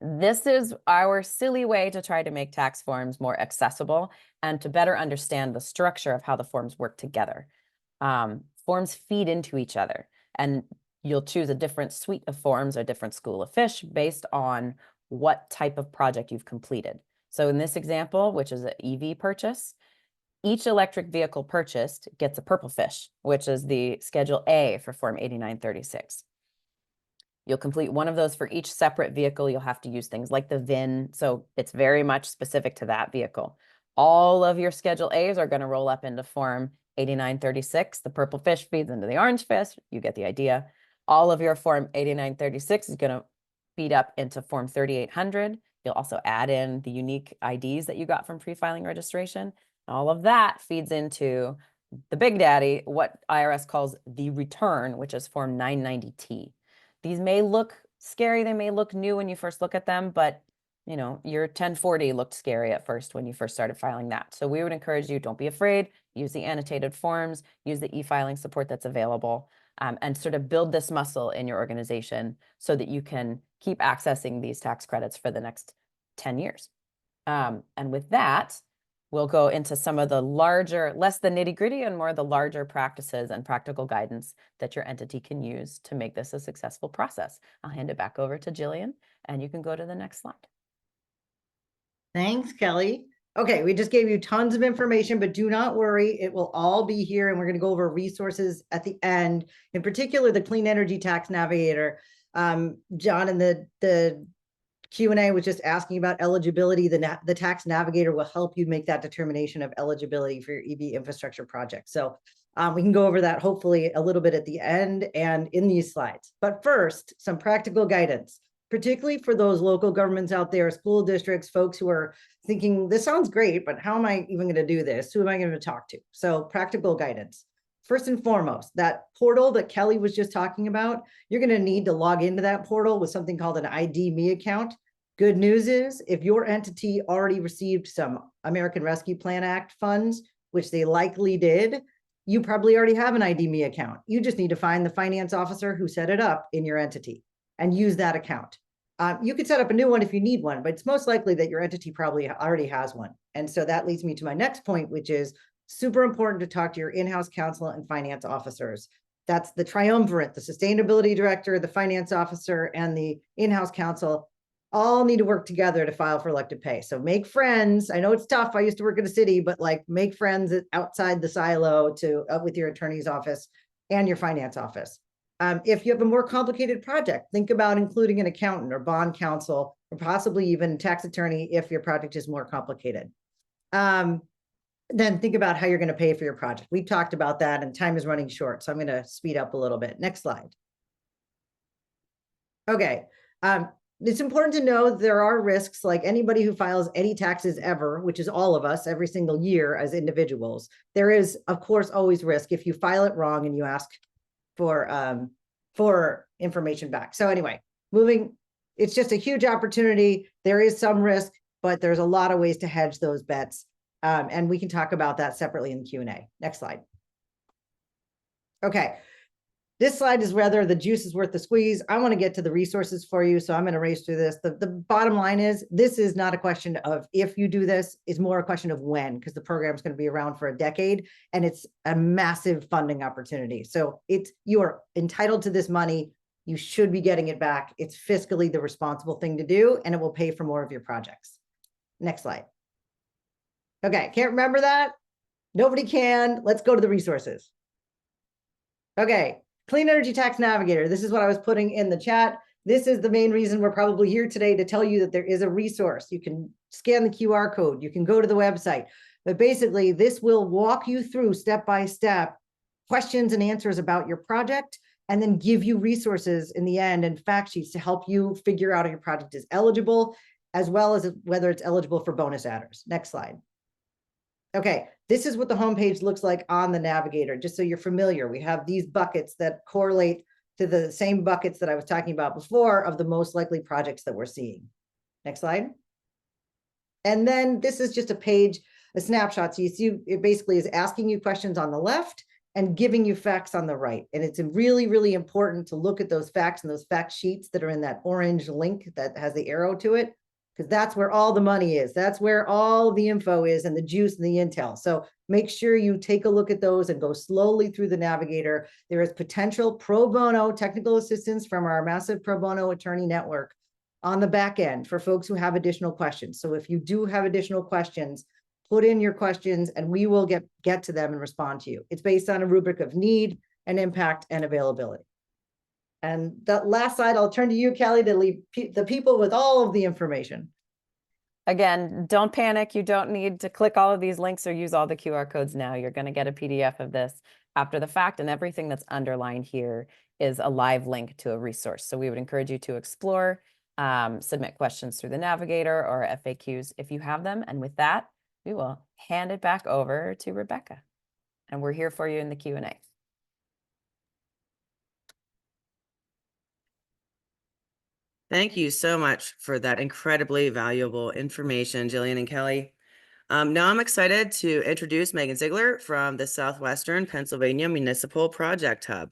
Speaker 4: This is our silly way to try to make tax forms more accessible and to better understand the structure of how the forms work together. Forms feed into each other, and you'll choose a different suite of forms or different school of fish based on what type of project you've completed. So in this example, which is an EV purchase, each electric vehicle purchased gets a purple fish, which is the Schedule A for Form 8936. You'll complete one of those for each separate vehicle. You'll have to use things like the VIN, so it's very much specific to that vehicle. All of your Schedule A's are going to roll up into Form 8936. The purple fish feeds into the orange fish. You get the idea. All of your Form 8936 is going to feed up into Form 3800. You'll also add in the unique IDs that you got from pre-filing registration. All of that feeds into the big daddy, what IRS calls the return, which is Form 990T. These may look scary. They may look new when you first look at them, but you know, your 1040 looked scary at first when you first started filing that. So we would encourage you, don't be afraid, use the annotated forms, use the e-filing support that's available, and sort of build this muscle in your organization so that you can keep accessing these tax credits for the next 10 years. And with that, we'll go into some of the larger, less the nitty-gritty and more the larger practices and practical guidance that your entity can use to make this a successful process. I'll hand it back over to Jillian, and you can go to the next slide.
Speaker 3: Thanks, Kelly. Okay, we just gave you tons of information, but do not worry, it will all be here, and we're going to go over resources at the end, in particular the Clean Energy Tax Navigator. John in the Q&A was just asking about eligibility. The Tax Navigator will help you make that determination of eligibility for your EV infrastructure project. So we can go over that hopefully a little bit at the end and in these slides. But first, some practical guidance, particularly for those local governments out there, school districts, folks who are thinking, this sounds great, but how am I even going to do this? Who am I going to talk to? So practical guidance. First and foremost, that portal that Kelly was just talking about, you're going to need to log into that portal with something called an ID.me account. Good news is, if your entity already received some American Rescue Plan Act funds, which they likely did, you probably already have an ID.me account. You just need to find the finance officer who set it up in your entity and use that account. You could set up a new one if you need one, but it's most likely that your entity probably already has one. And so that leads me to my next point, which is super important to talk to your in-house counsel and finance officers. That's the triumvirate, the sustainability director, the finance officer, and the in-house counsel all need to work together to file for elective pay. So make friends. I know it's tough. I used to work in a city, but like make friends outside the silo with your attorney's office and your finance office. If you have a more complicated project, think about including an accountant or bond counsel, or possibly even a tax attorney if your project is more complicated. Then think about how you're going to pay for your project. We talked about that and time is running short, so I'm going to speed up a little bit. Next slide. Okay. It's important to know there are risks, like anybody who files any taxes ever, which is all of us every single year as individuals. There is, of course, always risk if you file it wrong and you ask for information back. So anyway, it's just a huge opportunity. There is some risk, but there's a lot of ways to hedge those bets. And we can talk about that separately in the Q&A. Next slide. Okay. This slide is whether the juice is worth the squeeze. I want to get to the resources for you, so I'm going to race through this. The bottom line is, this is not a question of if you do this, it's more a question of when, because the program is going to be around for a decade, and it's a massive funding opportunity. So you are entitled to this money. You should be getting it back. It's fiscally the responsible thing to do, and it will pay for more of your projects. Next slide. Okay, can't remember that? Nobody can. Let's go to the resources. Okay. Clean Energy Tax Navigator. This is what I was putting in the chat. This is the main reason we're probably here today, to tell you that there is a resource. You can scan the QR code. You can go to the website. But basically, this will walk you through step by step questions and answers about your project, and then give you resources in the end and fact sheets to help you figure out if your project is eligible, as well as whether it's eligible for bonus adders. Next slide. Okay, this is what the homepage looks like on the Navigator, just so you're familiar. We have these buckets that correlate to the same buckets that I was talking about before of the most likely projects that we're seeing. Next slide. And then this is just a page, a snapshot. So you see, it basically is asking you questions on the left and giving you facts on the right. And it's really, really important to look at those facts and those fact sheets that are in that orange link that has the arrow to it, because that's where all the money is. That's where all the info is, and the juice and the intel. So make sure you take a look at those and go slowly through the Navigator. There is potential pro bono technical assistance from our massive pro bono attorney network on the back end for folks who have additional questions. So if you do have additional questions, put in your questions and we will get to them and respond to you. It's based on a rubric of need and impact and availability. And that last slide, I'll turn to you, Kelly, to leave the people with all of the information.
Speaker 4: Again, don't panic. You don't need to click all of these links or use all the QR codes now. You're going to get a PDF of this after the fact, and everything that's underlined here is a live link to a resource. So we would encourage you to explore, submit questions through the Navigator or FAQs if you have them. And with that, we will hand it back over to Rebecca. And we're here for you in the Q&A.
Speaker 2: Thank you so much for that incredibly valuable information, Jillian and Kelly. Now I'm excited to introduce Megan Ziegler from the Southwestern Pennsylvania Municipal Project Hub.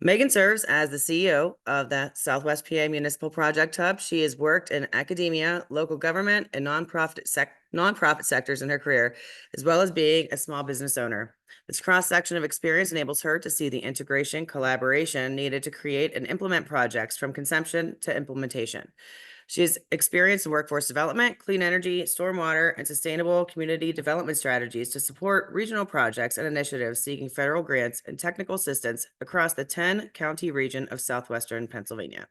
Speaker 2: Megan serves as the CEO of the Southwest PA Municipal Project Hub. She has worked in academia, local government, and nonprofit sectors in her career, as well as being a small business owner. This cross-section of experience enables her to see the integration, collaboration needed to create and implement projects from conception to implementation. She has experience in workforce development, clean energy, stormwater, and sustainable community development strategies to support regional projects and initiatives seeking federal grants and technical assistance across the 10-county region of Southwestern Pennsylvania.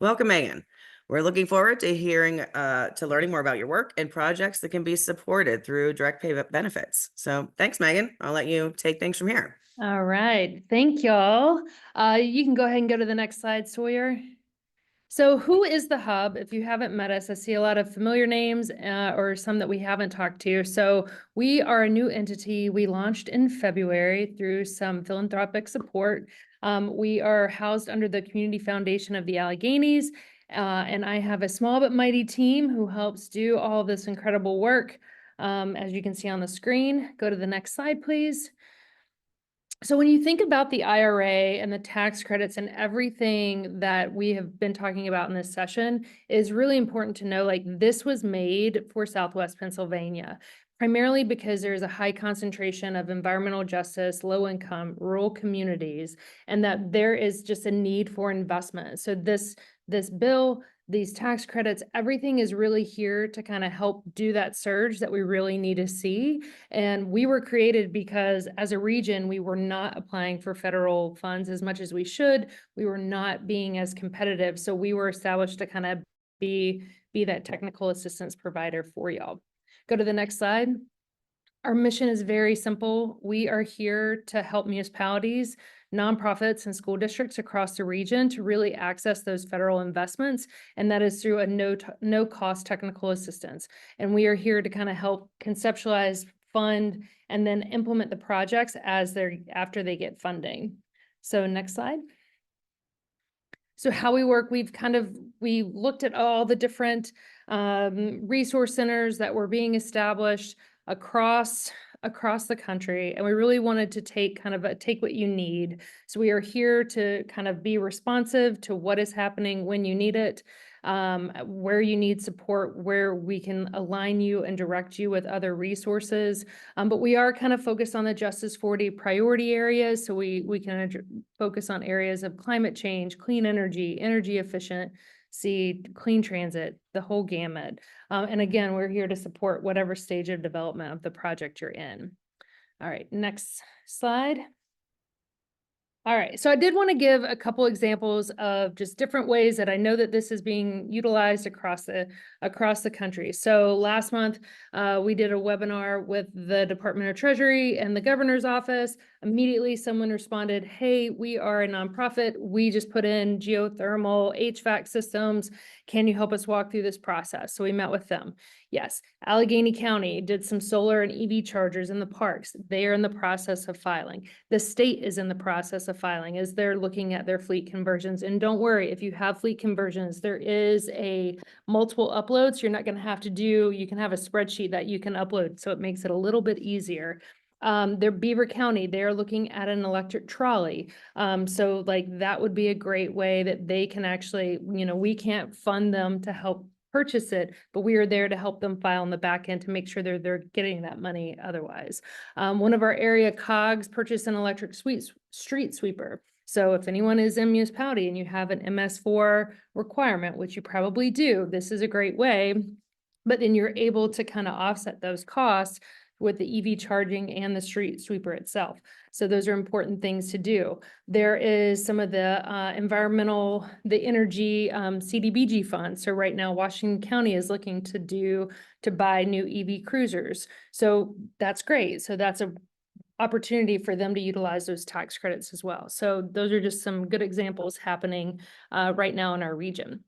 Speaker 2: Welcome, Megan. We're looking forward to learning more about your work and projects that can be supported through direct pay benefits. So thanks, Megan. I'll let you take things from here.
Speaker 5: All right. Thank y'all. You can go ahead and go to the next slide, Sawyer. So who is the Hub? If you haven't met us, I see a lot of familiar names or some that we haven't talked to. So we are a new entity. We launched in February through some philanthropic support. We are housed under the Community Foundation of the Alleghenies. And I have a small but mighty team who helps do all of this incredible work. As you can see on the screen, go to the next slide, please. So when you think about the IRA and the tax credits and everything that we have been talking about in this session, is really important to know, like, this was made for Southwest Pennsylvania, primarily because there's a high concentration of environmental justice, low income, rural communities, and that there is just a need for investment. So this bill these tax credits, everything is really here to kind of help do that surge that we really need to see. And we were created because as a region, we were not applying for federal funds as much as we should. We were not being as competitive. So we were established to kind of be that technical assistance provider for y'all. Go to the next slide. Our mission is very simple. We are here to help municipalities, nonprofits, and school districts across the region to really access those federal investments. And that is through a no cost technical assistance. And we are here to kind of help conceptualize, fund, and then implement the projects after they get funding. So next slide. So how we work, we looked at all the different resource centers that were being established across the country, and we really wanted to take what you need. So we are here to kind of be responsive to what is happening when you need it, where you need support, where we can align you and direct you with other resources. But we are kind of focused on the Justice 40 priority areas. So we can focus on areas of climate change, clean energy, energy efficiency, clean transit, the whole gamut. And again, we're here to support whatever stage of development of the project you're in. All right, next slide. All right, so I did want to give a couple examples of just different ways that I know that this is being utilized across the country. So last month, we did a webinar with the Department of Treasury and the governor's office. Immediately, someone responded, "Hey, we are a nonprofit. We just put in geothermal HVAC systems. Can you help us walk through this process?" So we met with them. Yes, Allegheny County did some solar and EV chargers in the parks. They are in the process of filing. The state is in the process of filing as they're looking at their fleet conversions. And don't worry, if you have fleet conversions, there is a multiple uploads. You're not going to have to you can have a spreadsheet that you can upload. So it makes it a little bit easier. They're Beaver County, they're looking at an electric trolley. So like that would be a great way that they can actually, we can't fund them to help purchase it, but we are there to help them file on the back end to make sure they're getting that money otherwise. One of our area COGs purchased an electric street sweeper. So if anyone is in municipality and you have an MS4 requirement, which you probably do, this is a great way, but then you're able to kind of offset those costs with the EV charging and the street sweeper itself. So those are important things to do. There is some of the the energy CDBG funds. So right now, Washington County is looking to buy new EV cruisers. So that's great. So that's a opportunity for them to utilize those tax credits as well. So those are just some good examples happening right now in our region.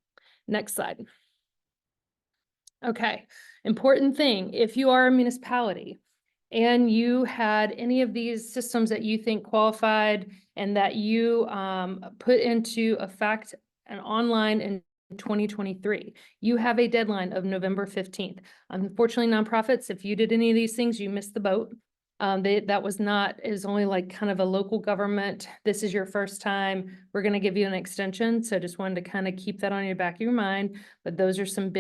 Speaker 5: Next slide. Okay, important thing, if you are a municipality and you had any of these systems that you think qualified and that you put into effect and online in 2023, you have a deadline of November 15th. Unfortunately, nonprofits, if you did any of these things, you missed the boat. Is only like kind of a local government. This is your first time. We're going to give you an extension. So just wanted to kind of keep that on your back of your mind. But those are some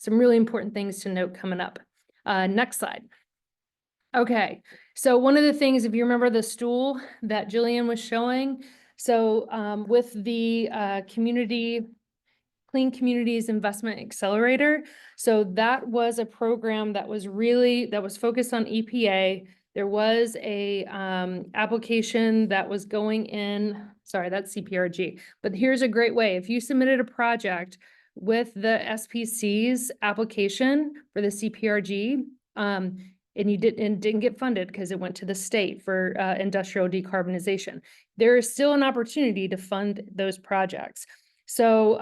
Speaker 5: really important things to note coming up. Next slide. Okay, so one of the things, if you remember the stool that Jillian was showing, so with the Clean Communities Investment Accelerator, so that was a program that was focused on EPA. There was a application that was going in, sorry, that's CPRG, but here's a great way. If you submitted a project with the SPC's application for the CPRG, and you didn't get funded because it went to the state for industrial decarbonization, there is still an opportunity to fund those projects. So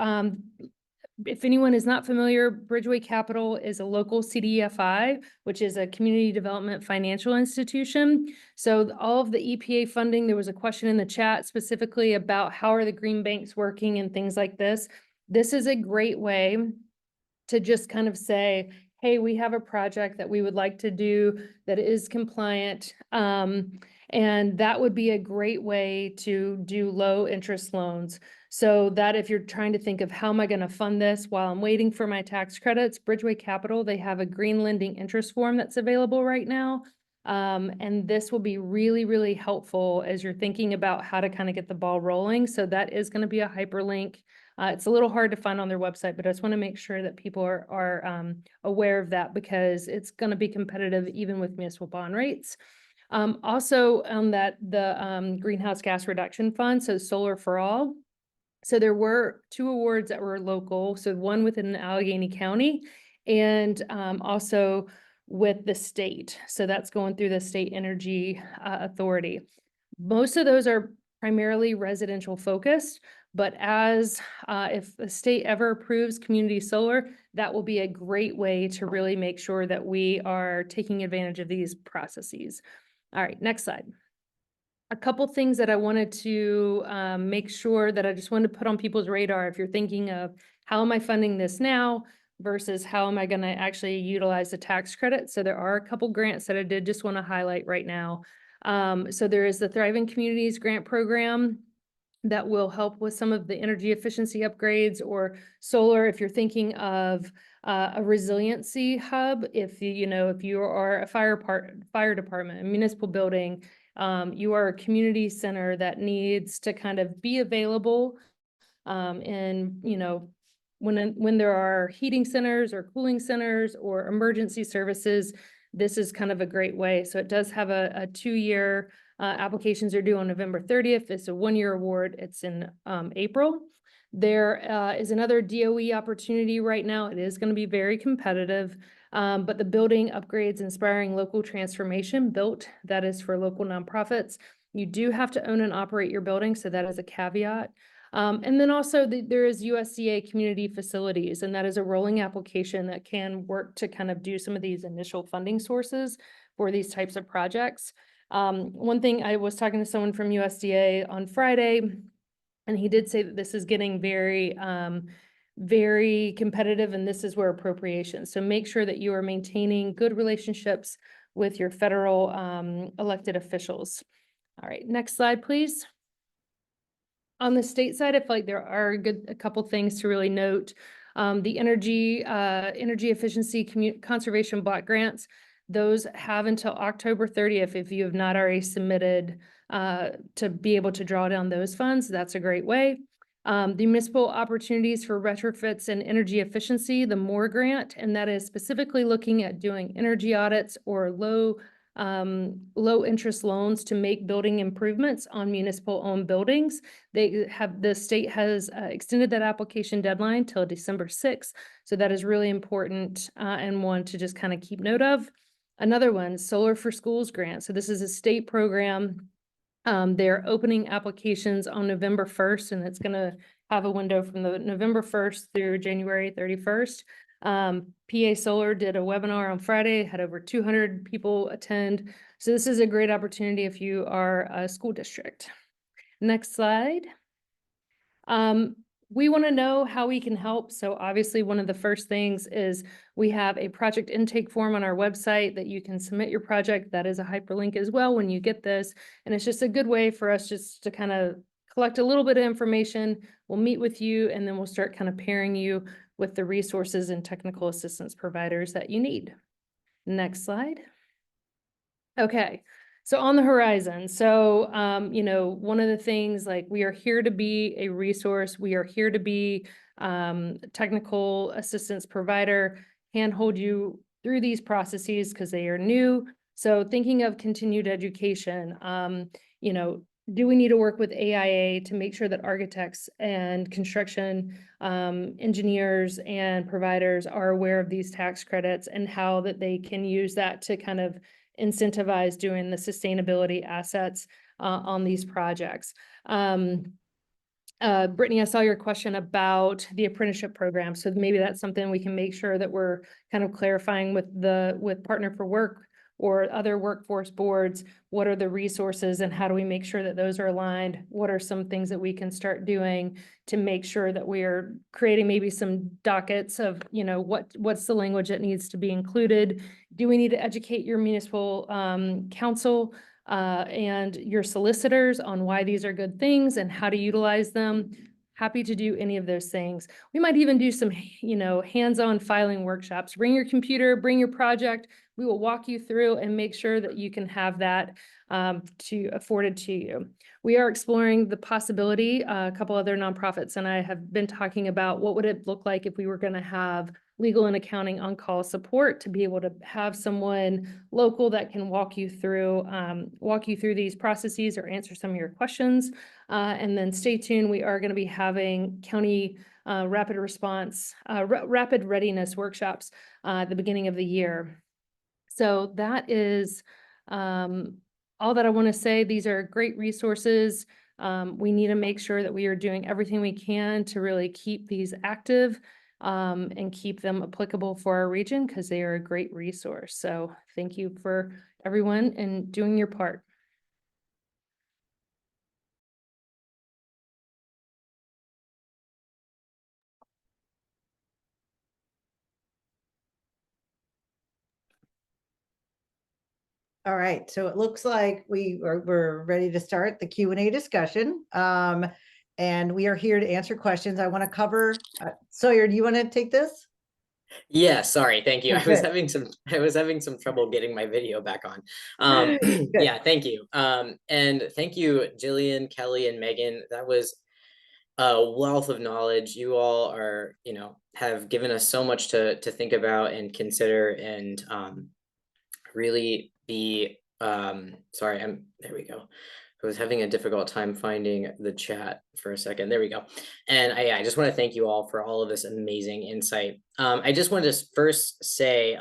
Speaker 5: if anyone is not familiar, Bridgeway Capital is a local CDFI, which is a community development financial institution. So all of the EPA funding, there was a question in the chat specifically about how are the green banks working and things like this. This is a great way to just kind of say, hey, we have a project that we would like to do that is compliant. And that would be a great way to do low interest loans. So that if you're trying to think of how am I going to fund this while I'm waiting for my tax credits, Bridgeway Capital, they have a green lending interest form that's available right now. And this will be really, really helpful as you're thinking about how to kind of get the ball rolling. So that is going to be a hyperlink It's a little hard to find on their website, but I just want to make sure that people are aware of that because it's going to be competitive even with municipal bond rates. Also on that, the greenhouse gas reduction fund, so Solar for All. So there were 2 awards that were local, so one within Allegheny County and also with the state. So that's going through the State Energy Authority. Most of those are primarily residential focused, but as if the state ever approves community solar, that will be a great way to really make sure that we are taking advantage of these processes. All right, next slide. A couple things that I wanted to make sure that I just wanted to put on people's radar. If you're thinking of how am I funding this now versus how am I going to actually utilize the tax credit? So there are a couple grants that I did just want to highlight right now. So there is the Thriving Communities Grant Program that will help with some of the energy efficiency upgrades or solar. If you're thinking of a resiliency hub, if you are a fire department, a municipal building, you are a community center that needs to kind of be available. And when there are heating centers or cooling centers or emergency services, this is kind of a great way. So it does have a 2-year, applications are due on November 30th. It's a 1-year award. It's in April. There is another DOE opportunity right now. It is going to be very competitive, but the Building Upgrades Inspiring Local Transformation built, that is for local nonprofits. You do have to own and operate your building, so that is a caveat. And then also there is USDA Community Facilities, and that is a rolling application that can work to kind of do some of these initial funding sources for these types of projects. One thing, I was talking to someone from USDA on Friday, and he did say that this is getting very, very competitive, and this is where appropriations. So make sure that you are maintaining good relationships with your federal elected officials. All right, next slide, please. On the state side, I feel like there are a couple things to really note. The energy efficiency conservation block grants, those have until October 30th if you have not already submitted to be able to draw down those funds. That's a great way. The municipal opportunities for retrofits and energy efficiency, the MORE grant, and that is specifically looking at doing energy audits or low interest loans to make building improvements on municipal owned buildings. The state has extended that application deadline till December 6th. So that is really important and one to just kind of keep note of. Another one, Solar for Schools grant. So this is a state program. They're opening applications on November 1st, and it's going to have a window from the November 1st through January 31st. PA Solar did a webinar on Friday, had over 200 people attend. So this is a great opportunity if you are a school district. Next slide. We want to know how we can help. So obviously one of the first things is we have a project intake form on our website that you can submit your project. That is a hyperlink as well when you get this. And it's just a good way for us just to kind of collect a little bit of information. We'll meet with you and then we'll start kind of pairing you with the resources and technical assistance providers that you need. Next slide. Okay. So on the horizon, so, one of the things, like, we are here to be a resource. We are here to be technical assistance provider, handhold you through these processes because they are new. So thinking of continued education, do we need to work with AIA to make sure that architects and construction engineers and providers are aware of these tax credits and how that they can use that to kind of incentivize doing the sustainability assets on these projects. Brittany, I saw your question about the apprenticeship program. So maybe that's something we can make sure that we're kind of clarifying with Partner for Work or other workforce boards. What are the resources and how do we make sure that those are aligned? What are some things that we can start doing to make sure that we are creating maybe some dockets of, what's the language that needs to be included? Do we need to educate your municipal council and your solicitors on why these are good things and how to utilize them? happy to do any of those things. We might even do some, hands-on filing workshops. Bring your computer, bring your project. We will walk you through and make sure that you can have that afforded to you. We are exploring the possibility, a couple other nonprofits and I have been talking about what would it look like if we were going to have legal and accounting on-call support, to be able to have someone local that can walk you through these processes or answer some of your questions. And then stay tuned. We are going to be having county rapid response, rapid readiness workshops at the beginning of the year. So that is all that I want to say. These are great resources. We need to make sure that we are doing everything we can to really keep these active and keep them applicable for our region, because they are a great resource. So thank you for everyone and doing your part.
Speaker 3: All right, so it looks like we're ready to start the Q&A discussion. And we are here to answer questions. I want to cover, Sawyer, do you want to take this?
Speaker 1: Yeah, sorry, thank you. I was
Speaker 3: Okay.
Speaker 1: having some trouble getting my video back on. Yeah, thank you. And thank you, Jillian, Kelly, and Megan. That was a wealth of knowledge. You all are, have given us so much to think about and consider, and really be sorry, there we go. I was having a difficult time finding the chat for a second. There we go. And I just want to thank you all for all of this amazing insight. I just wanted to first say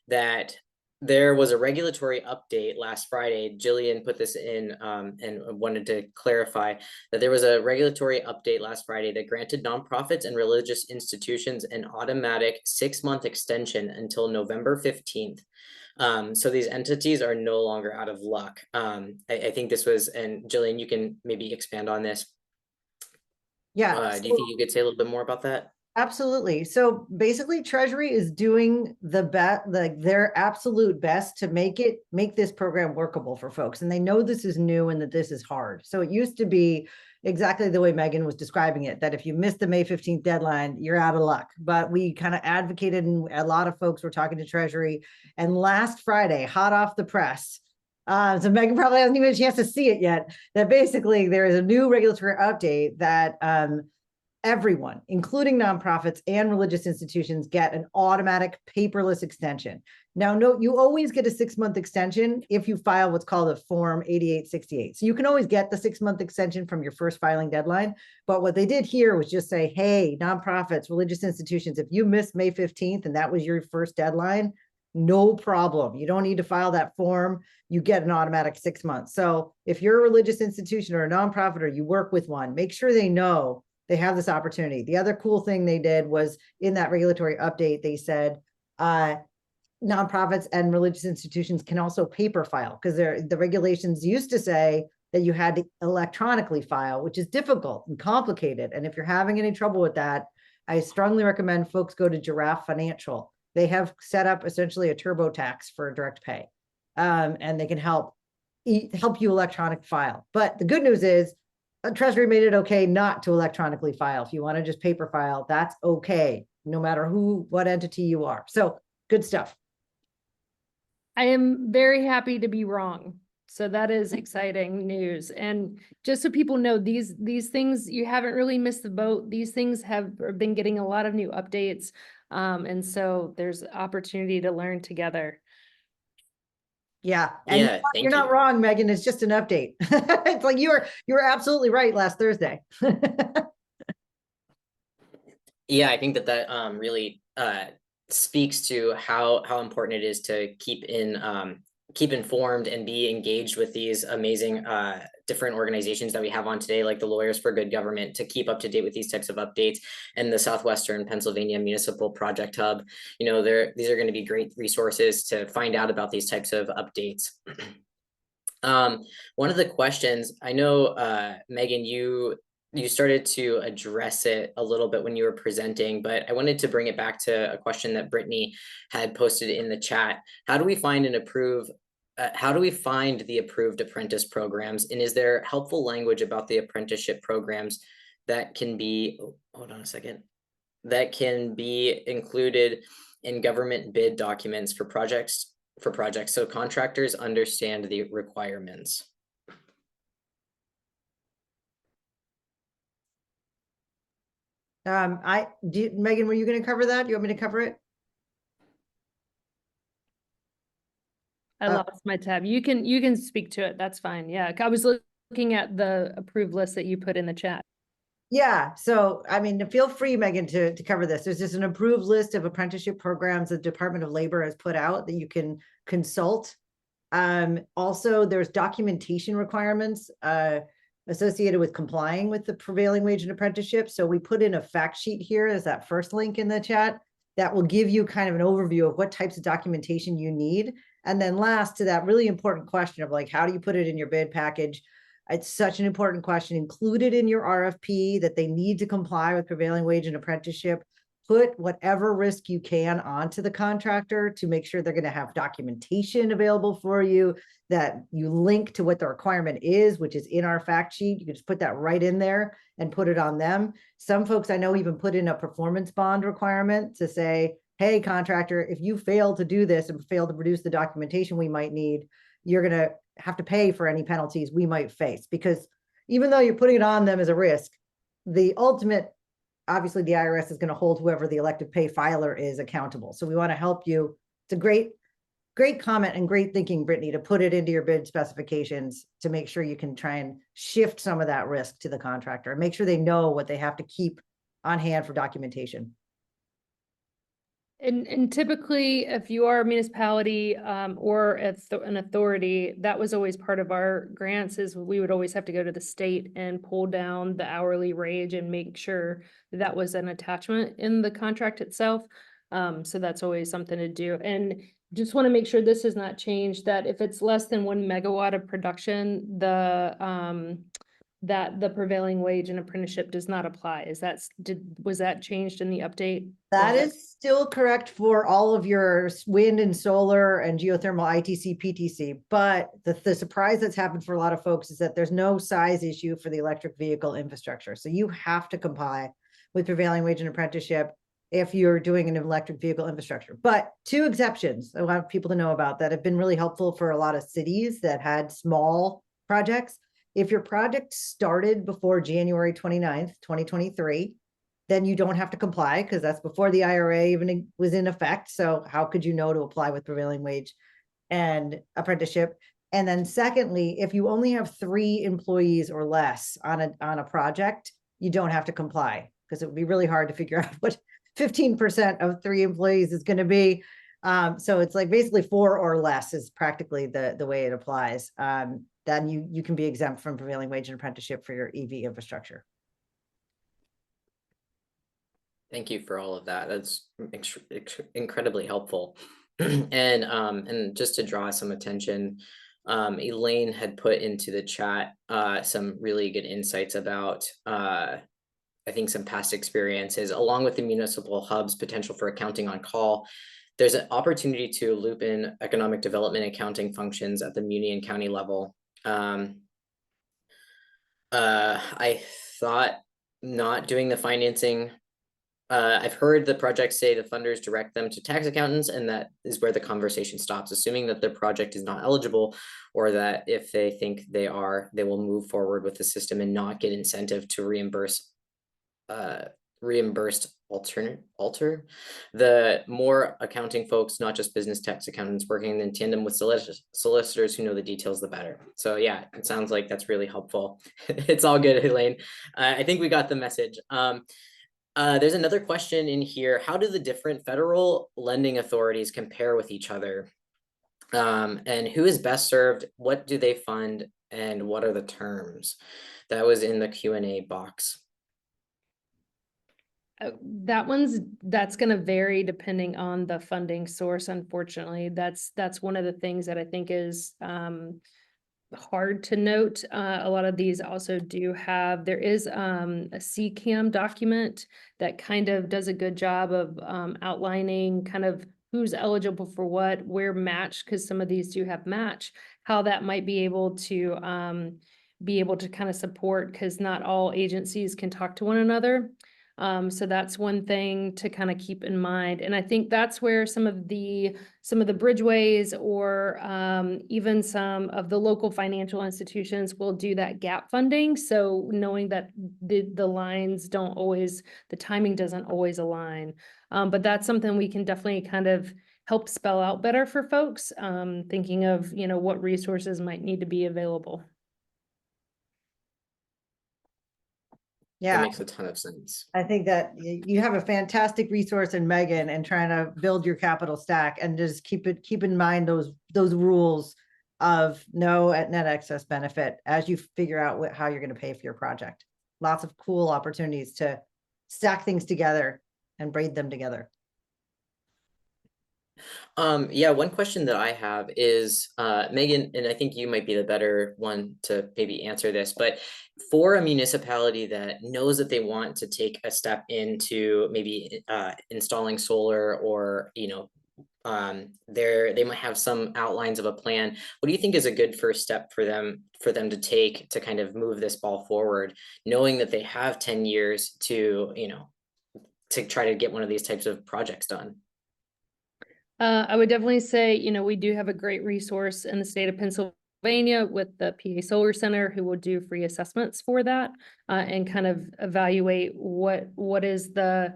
Speaker 1: that there was a regulatory update last Friday. Jillian put this in and wanted to clarify that there was a regulatory update last Friday that granted nonprofits and religious institutions an automatic 6-month extension until November 15th. So these entities are no longer out of luck. I think this was, and Jillian, you can maybe expand on this.
Speaker 3: Yeah.
Speaker 1: Do you think you could say a little bit more about that?
Speaker 3: Absolutely. So basically, Treasury is doing their absolute best to make this program workable for folks. And they know this is new and that this is hard. So it used to be exactly the way Megan was describing it, that if you miss the May 15th deadline, you're out of luck. But we kind of advocated, and a lot of folks were talking to Treasury. And last Friday, hot off the press, so Megan probably hasn't even had a chance to see it yet, that basically there is a new regulatory update that everyone, including nonprofits and religious institutions, get an automatic paperless extension. Now, note, you always get a 6-month extension if you file what's called a Form 8868. So you can always get the 6-month extension from your first filing deadline. But what they did here was just say, hey, nonprofits, religious institutions, if you missed May 15th and that was your first deadline, no problem. You don't need to file that form. You get an automatic 6 months. So if you're a religious institution or a nonprofit, or you work with one, make sure they know they have this opportunity. The other cool thing they did was, in that regulatory update, they said nonprofits and religious institutions can also paper file, because the regulations used to say that you had to electronically file, which is difficult and complicated. And if you're having any trouble with that, I strongly recommend folks go to Giraffe Financial. They have set up essentially a TurboTax for direct pay, and they can help you electronic file. But the good news is, Treasury made it okay not to electronically file. If you want to just paper file, that's okay, no matter what entity you are. So good stuff.
Speaker 5: I am very happy to be wrong. So that is exciting news. And just so people know, these things, you haven't really missed the boat. These things have been getting a lot of new updates. And so there's opportunity to learn together.
Speaker 3: Yeah. And
Speaker 1: Yeah,
Speaker 3: you're not wrong, Megan. It's just an update. It's like you were absolutely right last Thursday.
Speaker 1: Yeah, I think that really speaks to how important it is to keep informed and be engaged with these amazing different organizations that we have on today, like the Lawyers for Good Government, to keep up to date with these types of updates, and the Southwestern Pennsylvania Municipal Project Hub. These are going to be great resources to find out about these types of updates. One of the questions, I know, Megan, you started to address it a little bit when you were presenting, but I wanted to bring it back to a question that Brittany had posted in the chat. How do we find the approved apprentice programs? And is there helpful language about the apprenticeship programs that can be, oh, hold on a second, that can be included in government bid documents for projects, so contractors understand the requirements.
Speaker 3: Megan, were you going to cover that? You want me to cover it?
Speaker 5: I lost my tab. You can speak to it. That's fine. Yeah. I was looking at the approved list that you put in the chat.
Speaker 3: Yeah, so I mean, feel free, Megan, to cover this. There's just an approved list of apprenticeship programs the Department of Labor has put out that you can consult. Also, there's documentation requirements associated with complying with the prevailing wage and apprenticeship. So we put in a fact sheet here as that first link in the chat that will give you kind of an overview of what types of documentation you need. And then last, to that really important question of like, how do you put it in your bid package? It's such an important question. Included in your RFP that they need to comply with prevailing wage and apprenticeship. Put whatever risk you can onto the contractor to make sure they're going to have documentation available for you, that you link to what the requirement is, which is in our fact sheet. You can just put that right in there and put it on them. Some folks I know even put in a performance bond requirement to say, hey, contractor, if you fail to do this and fail to produce the documentation we might need, you're going to have to pay for any penalties we might face. Because even though you're putting it on them as a risk, the ultimate, obviously the IRS is going to hold whoever the elective pay filer is accountable. So we want to help you. It's a great comment and great thinking, Brittany, to put it into your bid specifications to make sure you can try and shift some of that risk to the contractor and make sure they know what they have to keep on hand for documentation.
Speaker 5: And typically, if you are a municipality or an authority, that was always part of our grants, is we would always have to go to the state and pull down the hourly wage and make sure that was an attachment in the contract itself. So that's always something to do. And just want to make sure this has not changed, that if it's less than 1 megawatt of production, that the prevailing wage and apprenticeship does not apply. Was that changed in the update?
Speaker 3: That is still correct for all of your wind and solar and geothermal ITC, PTC. But the surprise that's happened for a lot of folks is that there's no size issue for the electric vehicle infrastructure. So you have to comply with prevailing wage and apprenticeship if you're doing an electric vehicle infrastructure. But two exceptions I want people to know about that have been really helpful for a lot of cities that had small projects. If your project started before January 29th, 2023, then you don't have to comply because that's before the IRA even was in effect. So how could you know to apply with prevailing wage and apprenticeship? And then secondly, if you only have 3 employees or less on a project, you don't have to comply, because it would be really hard to figure out what 15% of 3 employees is going to be. So it's like basically 4 or less is practically the way it applies. Then you can be exempt from prevailing wage and apprenticeship for your EV infrastructure.
Speaker 1: Thank you for all of that. That's incredibly helpful. And just to draw some attention, Elaine had put into the chat some really good insights about I think some past experiences, along with the municipal hub's potential for accounting on call. There's an opportunity to loop in economic development accounting functions at the muni and county level. I thought not doing the financing. I've heard the projects say the funders direct them to tax accountants, and that is where the conversation stops, assuming that their project is not eligible, or that if they think they are, they will move forward with the system and not get incentive to reimbursed alter. The more accounting folks, not just business tax accountants, working in tandem with solicitors who know the details, the better. So yeah, it sounds like that's really helpful. It's all good, Elaine. I think we got the message. There's another question in here. How do the different federal lending authorities compare with each other? And who is best served? What do they fund? And what are the terms? That was in the Q&A box.
Speaker 5: That's going to vary depending on the funding source. Unfortunately, that's one of the things that I think is hard to note. A lot of these also do have, there is a CCAM document that kind of does a good job of outlining kind of who's eligible for what, where match, because some of these do have match, how that might be able to be able to kind of support, because not all agencies can talk to one another. So that's one thing to kind of keep in mind. And I think that's where some of the bridgeways or even some of the local financial institutions will do that gap funding. So knowing that the lines don't always, the timing doesn't always align. But that's something we can definitely kind of help spell out better for folks, thinking of, what resources might need to be available.
Speaker 1: That
Speaker 3: Yeah,
Speaker 1: makes a ton of sense.
Speaker 3: I think that you have a fantastic resource in Megan and trying to build your capital stack, and just keep in mind those rules of no net excess benefit as you figure out how you're going to pay for your project. Lots of cool opportunities to stack things together and braid them together.
Speaker 1: Yeah, one question that I have is, Megan, and I think you might be the better one to maybe answer this, but for a municipality that knows that they want to take a step into maybe installing solar, or they might have some outlines of a plan. What do you think is a good first step for them to take to kind of move this ball forward, knowing that they have 10 years to to try to get one of these types of projects done?
Speaker 5: I would definitely say, we do have a great resource in the state of Pennsylvania with the PA Solar Center, who will do free assessments for that, and kind of evaluate what is the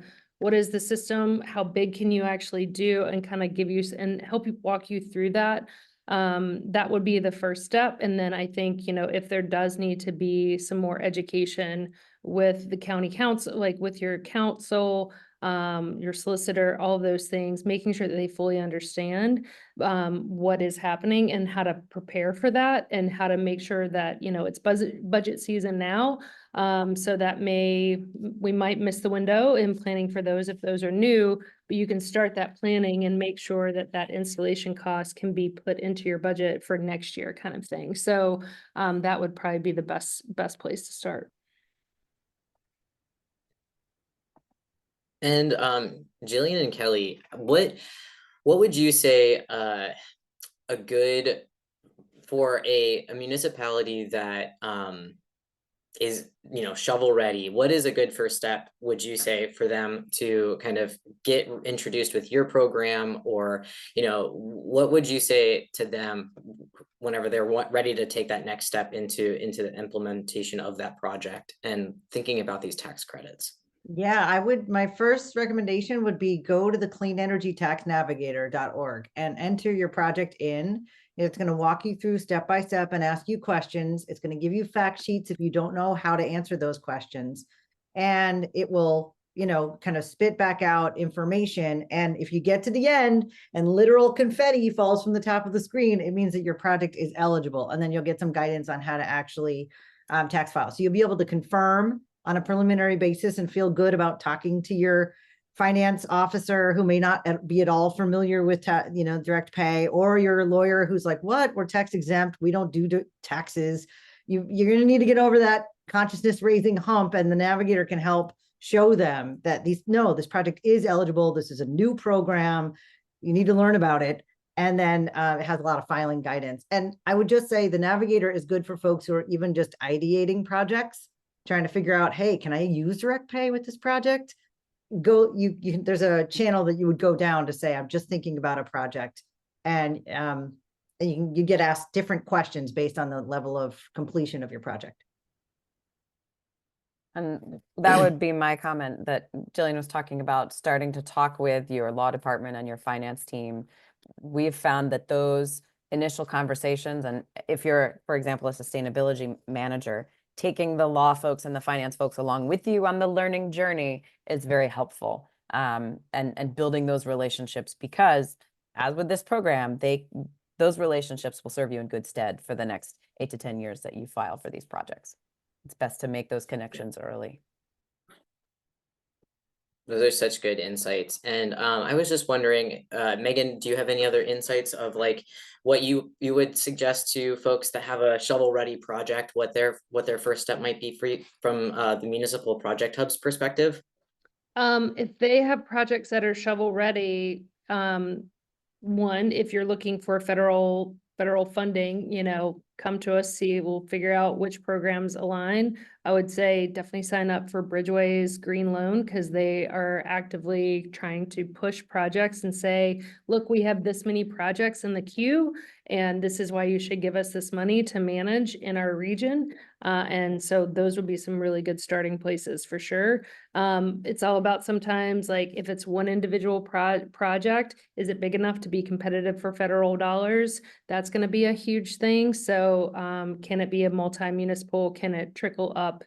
Speaker 5: system, how big can you actually do, and kind of give you and help you walk you through that. That would be the first step. And then I think, if there does need to be some more education with the county council, like with your council, your solicitor, all of those things, making sure that they fully understand what is happening and how to prepare for that, and how to make sure that, it's budget season now. So that we might miss the window in planning for those if those are new, but you can start that planning and make sure that that installation cost can be put into your budget for next year, kind of thing. So that would probably be the best place to start.
Speaker 1: And Jillian and Kelly, what would you say a good for a municipality that is shovel ready? What is a good first step, would you say, for them to kind of get introduced with your program? Or what would you say to them whenever they're ready to take that next step into the implementation of that project and thinking about these tax credits?
Speaker 3: Yeah, my first recommendation would be go to the cleanenergytaxnavigator.org and enter your project in. It's going to walk you through step by step and ask you questions. It's going to give you fact sheets if you don't know how to answer those questions. And it will, kind of spit back out information. And if you get to the end and literal confetti falls from the top of the screen, it means that your project is eligible. And then you'll get some guidance on how to actually tax file. So you'll be able to confirm on a preliminary basis and feel good about talking to your finance officer, who may not be at all familiar with direct pay, or your lawyer who's like, what, we're tax exempt, we don't do taxes. You're going to need to get over that consciousness raising hump, and the navigator can help show them that this project is eligible. This is a new program. You need to learn about it. And then it has a lot of filing guidance. And I would just say the navigator is good for folks who are even just ideating projects, trying to figure out, hey, can I use direct pay with this project? There's a channel that you would go down to say, I'm just thinking about a project. And you get asked different questions based on the level of completion of your project.
Speaker 4: And that would be my comment that Jillian was talking about, starting to talk with your law department and your finance team. We've found that those initial conversations, and if you're, for example, a sustainability manager, taking the law folks and the finance folks along with you on the learning journey is very helpful, and building those relationships, because as with this program, those relationships will serve you in good stead for the next 8 to 10 years that you file for these projects. It's best to make those connections early.
Speaker 1: Those are such good insights. And I was just wondering, Megan, do you have any other insights of like what you would suggest to folks that have a shovel ready project, what their first step might be from the Municipal Project Hub's perspective?
Speaker 5: If they have projects that are shovel ready, one, if you're looking for federal funding, come to us, we'll figure out which programs align. I would say definitely sign up for Bridgeway's Green Loan because they are actively trying to push projects and say, look, we have this many projects in the queue, and this is why you should give us this money to manage in our region. And so those would be some really good starting places for sure. It's all about sometimes like if it's one individual project, is it big enough to be competitive for federal dollars? That's going to be a huge thing. So can it be a multi-municipal? Can it trickle up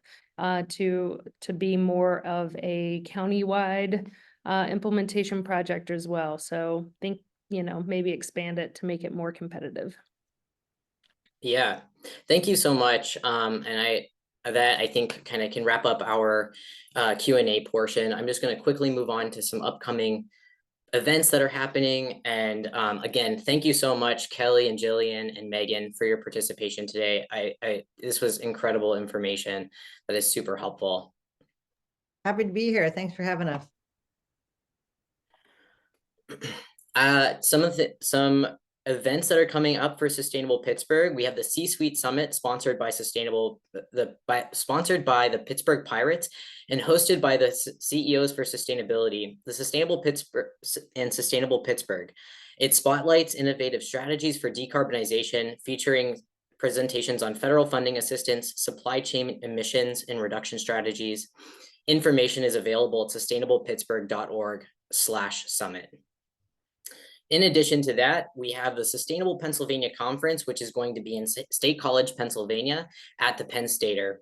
Speaker 5: to be more of a countywide implementation project as well? So think, maybe expand it to make it more competitive.
Speaker 1: Yeah, thank you so much. And I think kind of can wrap up our Q&A portion. I'm just going to quickly move on to some upcoming events that are happening. And again, thank you so much, Kelly and Jillian and Megan, for your participation today. This was incredible information that is super helpful.
Speaker 3: Happy to be here. Thanks for having us.
Speaker 1: Some events that are coming up for Sustainable Pittsburgh. We have the C-Suite Summit sponsored by the Pittsburgh Pirates and hosted by the CEOs for Sustainability, the Sustainable Pittsburgh and Sustainable Pittsburgh. It spotlights innovative strategies for decarbonization, featuring presentations on federal funding assistance, supply chain emissions and reduction strategies. Information is available at sustainablepittsburgh.org/summit. In addition to that, we have the Sustainable Pennsylvania Conference, which is going to be in State College, Pennsylvania at the Penn Stater.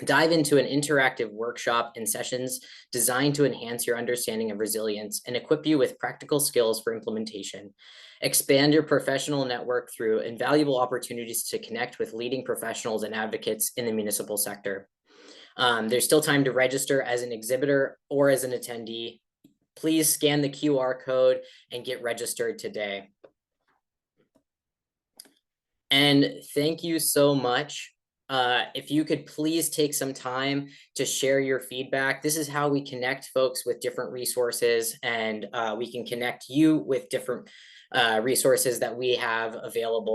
Speaker 1: Dive into an interactive workshop and sessions designed to enhance your understanding of resilience and equip you with practical skills for implementation. Expand your professional network through invaluable opportunities to connect with leading professionals and advocates in the municipal sector. There's still time to register as an exhibitor or as an attendee. Please scan the QR code and get registered today. And thank you so much. If you could please take some time to share your feedback. This is how we connect folks with different resources, and we can connect you with different resources that we have available.